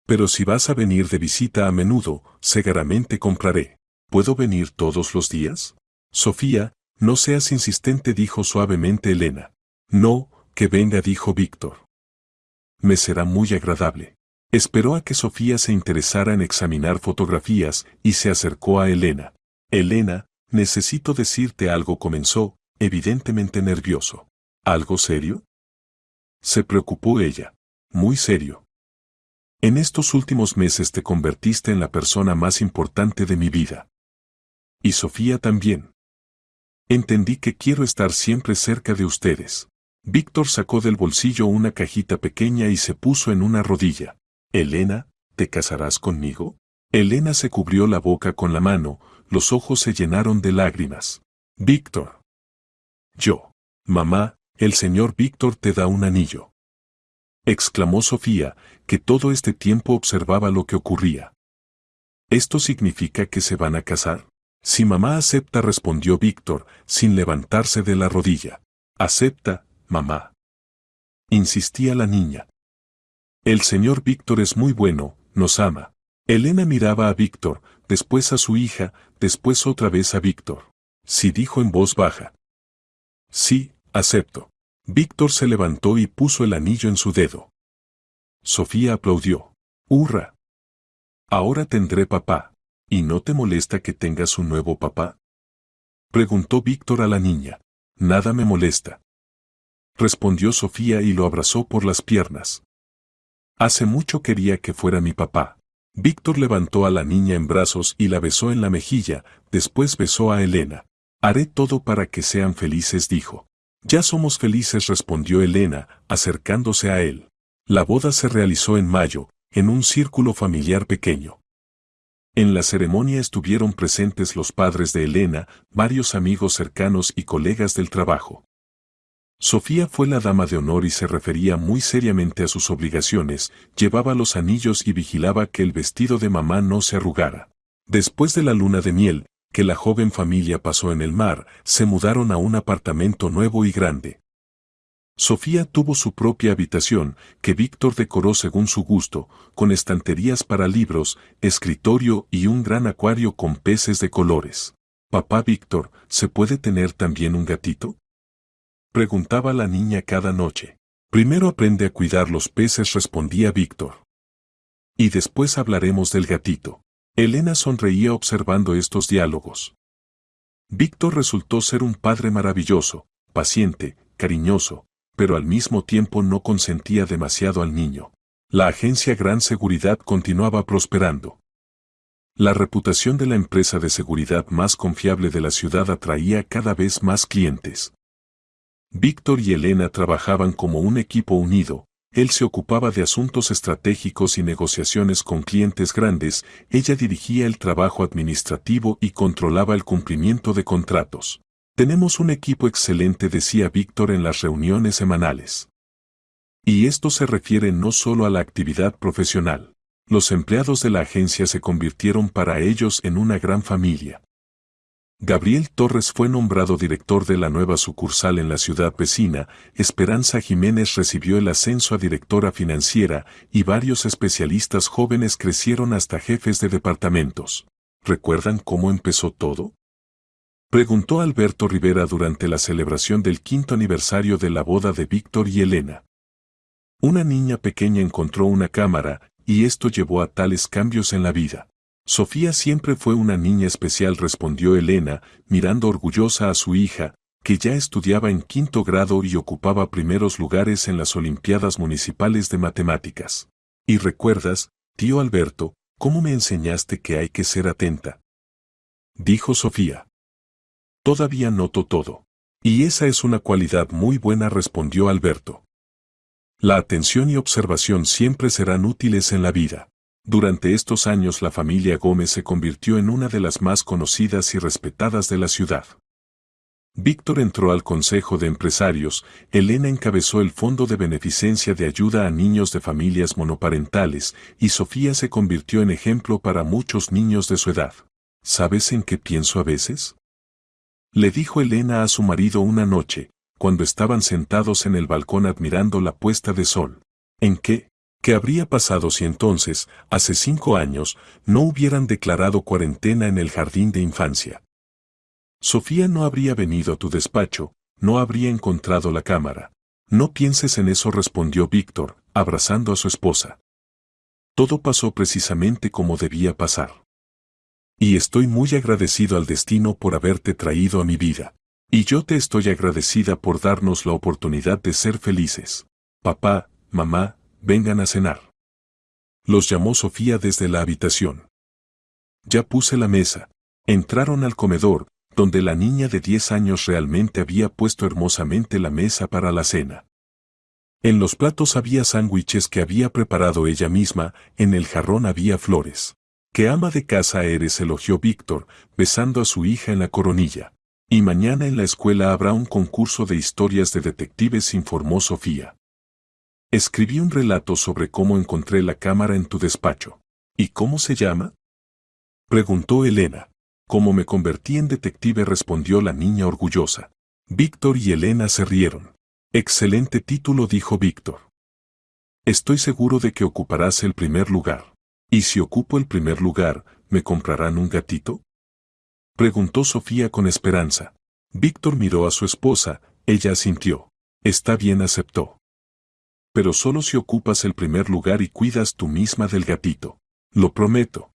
«Pero si vas a venir de visita a menudo, seguramente compraré. ¿Puedo venir todos los días?». «Sofía, no seas insistente», dijo suavemente Elena. «No, que venga», dijo Víctor. «Me será muy agradable». Esperó a que Sofía se interesara en examinar fotografías y se acercó a Elena. «Elena, necesito decirte algo», comenzó, evidentemente nervioso. «¿Algo serio?», se preocupó ella. «Muy serio. En estos últimos meses te convertiste en la persona más importante de mi vida. Y Sofía también. Entendí que quiero estar siempre cerca de ustedes». Víctor sacó del bolsillo una cajita pequeña y se puso en una rodilla. «Elena, ¿te casarás conmigo?». Elena se cubrió la boca con la mano, los ojos se llenaron de lágrimas. «Víctor». «Yo». «Mamá, el señor Víctor te da un anillo», exclamó Sofía, que todo este tiempo observaba lo que ocurría. «¿Esto significa que se van a casar?». «Si mamá acepta», respondió Víctor, sin levantarse de la rodilla. «Acepta, mamá», insistía la niña. «El señor Víctor es muy bueno, nos ama». Elena miraba a Víctor, después a su hija, después otra vez a Víctor. «Sí», dijo en voz baja. «Sí, acepto». Víctor se levantó y puso el anillo en su dedo. Sofía aplaudió. «¡Hurra! Ahora tendré papá». «¿Y no te molesta que tengas un nuevo papá?», preguntó Víctor a la niña. «Nada me molesta», respondió Sofía y lo abrazó por las piernas. «Hace mucho quería que fuera mi papá». Víctor levantó a la niña en brazos y la besó en la mejilla, después besó a Elena. «Haré todo para que sean felices», dijo. «Ya somos felices», respondió Elena, acercándose a él. La boda se realizó en mayo, en un círculo familiar pequeño. En la ceremonia estuvieron presentes los padres de Elena, varios amigos cercanos y colegas del trabajo. Sofía fue la dama de honor y se refería muy seriamente a sus obligaciones, llevaba los anillos y vigilaba que el vestido de mamá no se arrugara. Después de la luna de miel, que la joven familia pasó en el mar, se mudaron a un apartamento nuevo y grande. Sofía tuvo su propia habitación, que Víctor decoró según su gusto, con estanterías para libros, escritorio y un gran acuario con peces de colores. «Papá Víctor, ¿se puede tener también un gatito?», preguntaba la niña cada noche. Primero aprende a cuidar los peces, respondía Víctor. Y después hablaremos del gatito. Elena sonreía observando estos diálogos. Víctor resultó ser un padre maravilloso, paciente, cariñoso, pero al mismo tiempo no consentía demasiado al niño. La agencia Gran Seguridad continuaba prosperando. La reputación de la empresa de seguridad más confiable de la ciudad atraía cada vez más clientes. Víctor y Elena trabajaban como un equipo unido. Él se ocupaba de asuntos estratégicos y negociaciones con clientes grandes, ella dirigía el trabajo administrativo y controlaba el cumplimiento de contratos. Tenemos un equipo excelente, decía Víctor en las reuniones semanales. Y esto se refiere no solo a la actividad profesional. Los empleados de la agencia se convirtieron para ellos en una gran familia. Gabriel Torres fue nombrado director de la nueva sucursal en la ciudad vecina, Esperanza Jiménez recibió el ascenso a directora financiera y varios especialistas jóvenes crecieron hasta jefes de departamentos. ¿Recuerdan cómo empezó todo? Preguntó Alberto Rivera durante la celebración del 5º aniversario de la boda de Víctor y Elena. Una niña pequeña encontró una cámara, y esto llevó a tales cambios en la vida. Sofía siempre fue una niña especial, respondió Elena, mirando orgullosa a su hija, que ya estudiaba en 5º grado y ocupaba primeros lugares en las Olimpiadas Municipales de Matemáticas. ¿Y recuerdas, tío Alberto, cómo me enseñaste que hay que ser atenta? Dijo Sofía. Todavía noto todo. Y esa es una cualidad muy buena, respondió Alberto. La atención y observación siempre serán útiles en la vida. Durante estos años la familia Gómez se convirtió en una de las más conocidas y respetadas de la ciudad. Víctor entró al Consejo de Empresarios, Elena encabezó el Fondo de Beneficencia de Ayuda a Niños de Familias Monoparentales y Sofía se convirtió en ejemplo para muchos niños de su edad. ¿Sabes en qué pienso a veces?, le dijo Elena a su marido una noche, cuando estaban sentados en el balcón admirando la puesta de sol. ¿En qué? ¿Qué habría pasado si entonces, hace 5 años, no hubieran declarado cuarentena en el jardín de infancia? Sofía no habría venido a tu despacho, no habría encontrado la cámara. No pienses en eso, respondió Víctor, abrazando a su esposa. Todo pasó precisamente como debía pasar. Y estoy muy agradecido al destino por haberte traído a mi vida. Y yo te estoy agradecida por darnos la oportunidad de ser felices. Papá, mamá, vengan a cenar. Los llamó Sofía desde la habitación. Ya puse la mesa. Entraron al comedor, donde la niña de 10 años realmente había puesto hermosamente la mesa para la cena. En los platos había sándwiches que había preparado ella misma, en el jarrón había flores. «¿Qué ama de casa eres?», elogió Víctor, besando a su hija en la coronilla. «Y mañana en la escuela habrá un concurso de historias de detectives», informó Sofía. «Escribí un relato sobre cómo encontré la cámara en tu despacho». «¿Y cómo se llama?», preguntó Elena. «Cómo me convertí en detective», respondió la niña orgullosa. Víctor y Elena se rieron. «Excelente título», dijo Víctor. «Estoy seguro de que ocuparás el primer lugar». «¿Y si ocupo el primer lugar, me comprarán un gatito?», preguntó Sofía con esperanza. Víctor miró a su esposa, ella asintió. «Está bien», aceptó. «Pero solo si ocupas el primer lugar y cuidas tú misma del gatito». «Lo prometo»,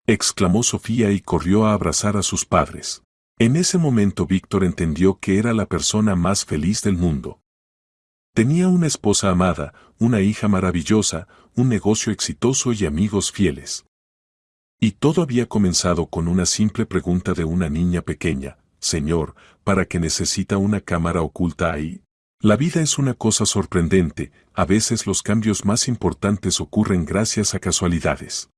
exclamó Sofía y corrió a abrazar a sus padres. En ese momento Víctor entendió que era la persona más feliz del mundo. Tenía una esposa amada, una hija maravillosa, un negocio exitoso y amigos fieles. Y todo había comenzado con una simple pregunta de una niña pequeña: «Señor, ¿para qué necesita una cámara oculta ahí?». La vida es una cosa sorprendente, a veces los cambios más importantes ocurren gracias a casualidades.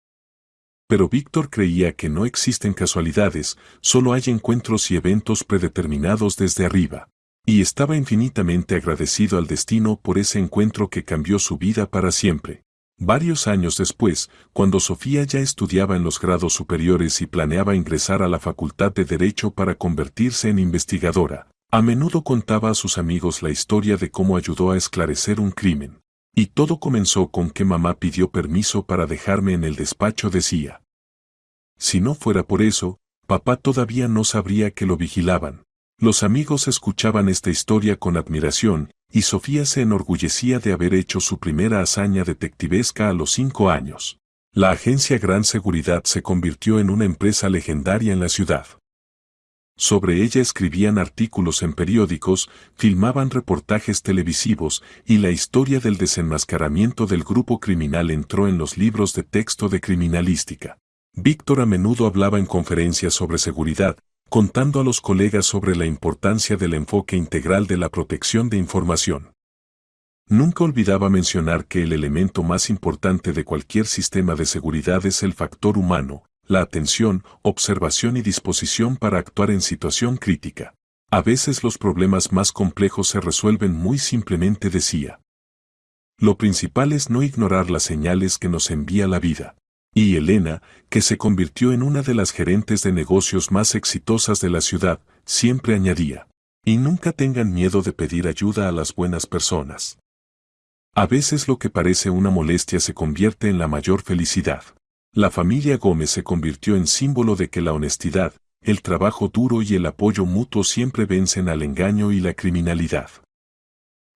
Pero Víctor creía que no existen casualidades, solo hay encuentros y eventos predeterminados desde arriba. Y estaba infinitamente agradecido al destino por ese encuentro que cambió su vida para siempre. Varios años después, cuando Sofía ya estudiaba en los grados superiores y planeaba ingresar a la Facultad de Derecho para convertirse en investigadora, a menudo contaba a sus amigos la historia de cómo ayudó a esclarecer un crimen. Y todo comenzó con que mamá pidió permiso para dejarme en el despacho, decía. Si no fuera por eso, papá todavía no sabría que lo vigilaban. Los amigos escuchaban esta historia con admiración, y Sofía se enorgullecía de haber hecho su primera hazaña detectivesca a los 5 años. La agencia Gran Seguridad se convirtió en una empresa legendaria en la ciudad. Sobre ella escribían artículos en periódicos, filmaban reportajes televisivos, y la historia del desenmascaramiento del grupo criminal entró en los libros de texto de criminalística. Víctor a menudo hablaba en conferencias sobre seguridad, contando a los colegas sobre la importancia del enfoque integral de la protección de información. Nunca olvidaba mencionar que el elemento más importante de cualquier sistema de seguridad es el factor humano, la atención, observación y disposición para actuar en situación crítica. A veces los problemas más complejos se resuelven muy simplemente, decía. Lo principal es no ignorar las señales que nos envía la vida. Y Elena, que se convirtió en una de las gerentes de negocios más exitosas de la ciudad, siempre añadía, y nunca tengan miedo de pedir ayuda a las buenas personas. A veces lo que parece una molestia se convierte en la mayor felicidad. La familia Gómez se convirtió en símbolo de que la honestidad, el trabajo duro y el apoyo mutuo siempre vencen al engaño y la criminalidad.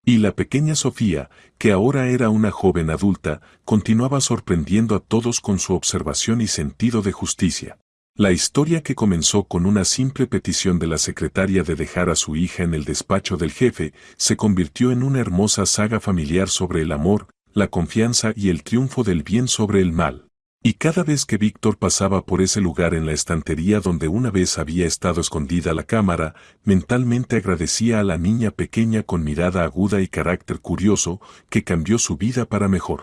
Y la pequeña Sofía, que ahora era una joven adulta, continuaba sorprendiendo a todos con su observación y sentido de justicia. La historia, que comenzó con una simple petición de la secretaria de dejar a su hija en el despacho del jefe, se convirtió en una hermosa saga familiar sobre el amor, la confianza y el triunfo del bien sobre el mal. Y cada vez que Víctor pasaba por ese lugar en la estantería donde una vez había estado escondida la cámara, mentalmente agradecía a la niña pequeña con mirada aguda y carácter curioso, que cambió su vida para mejor.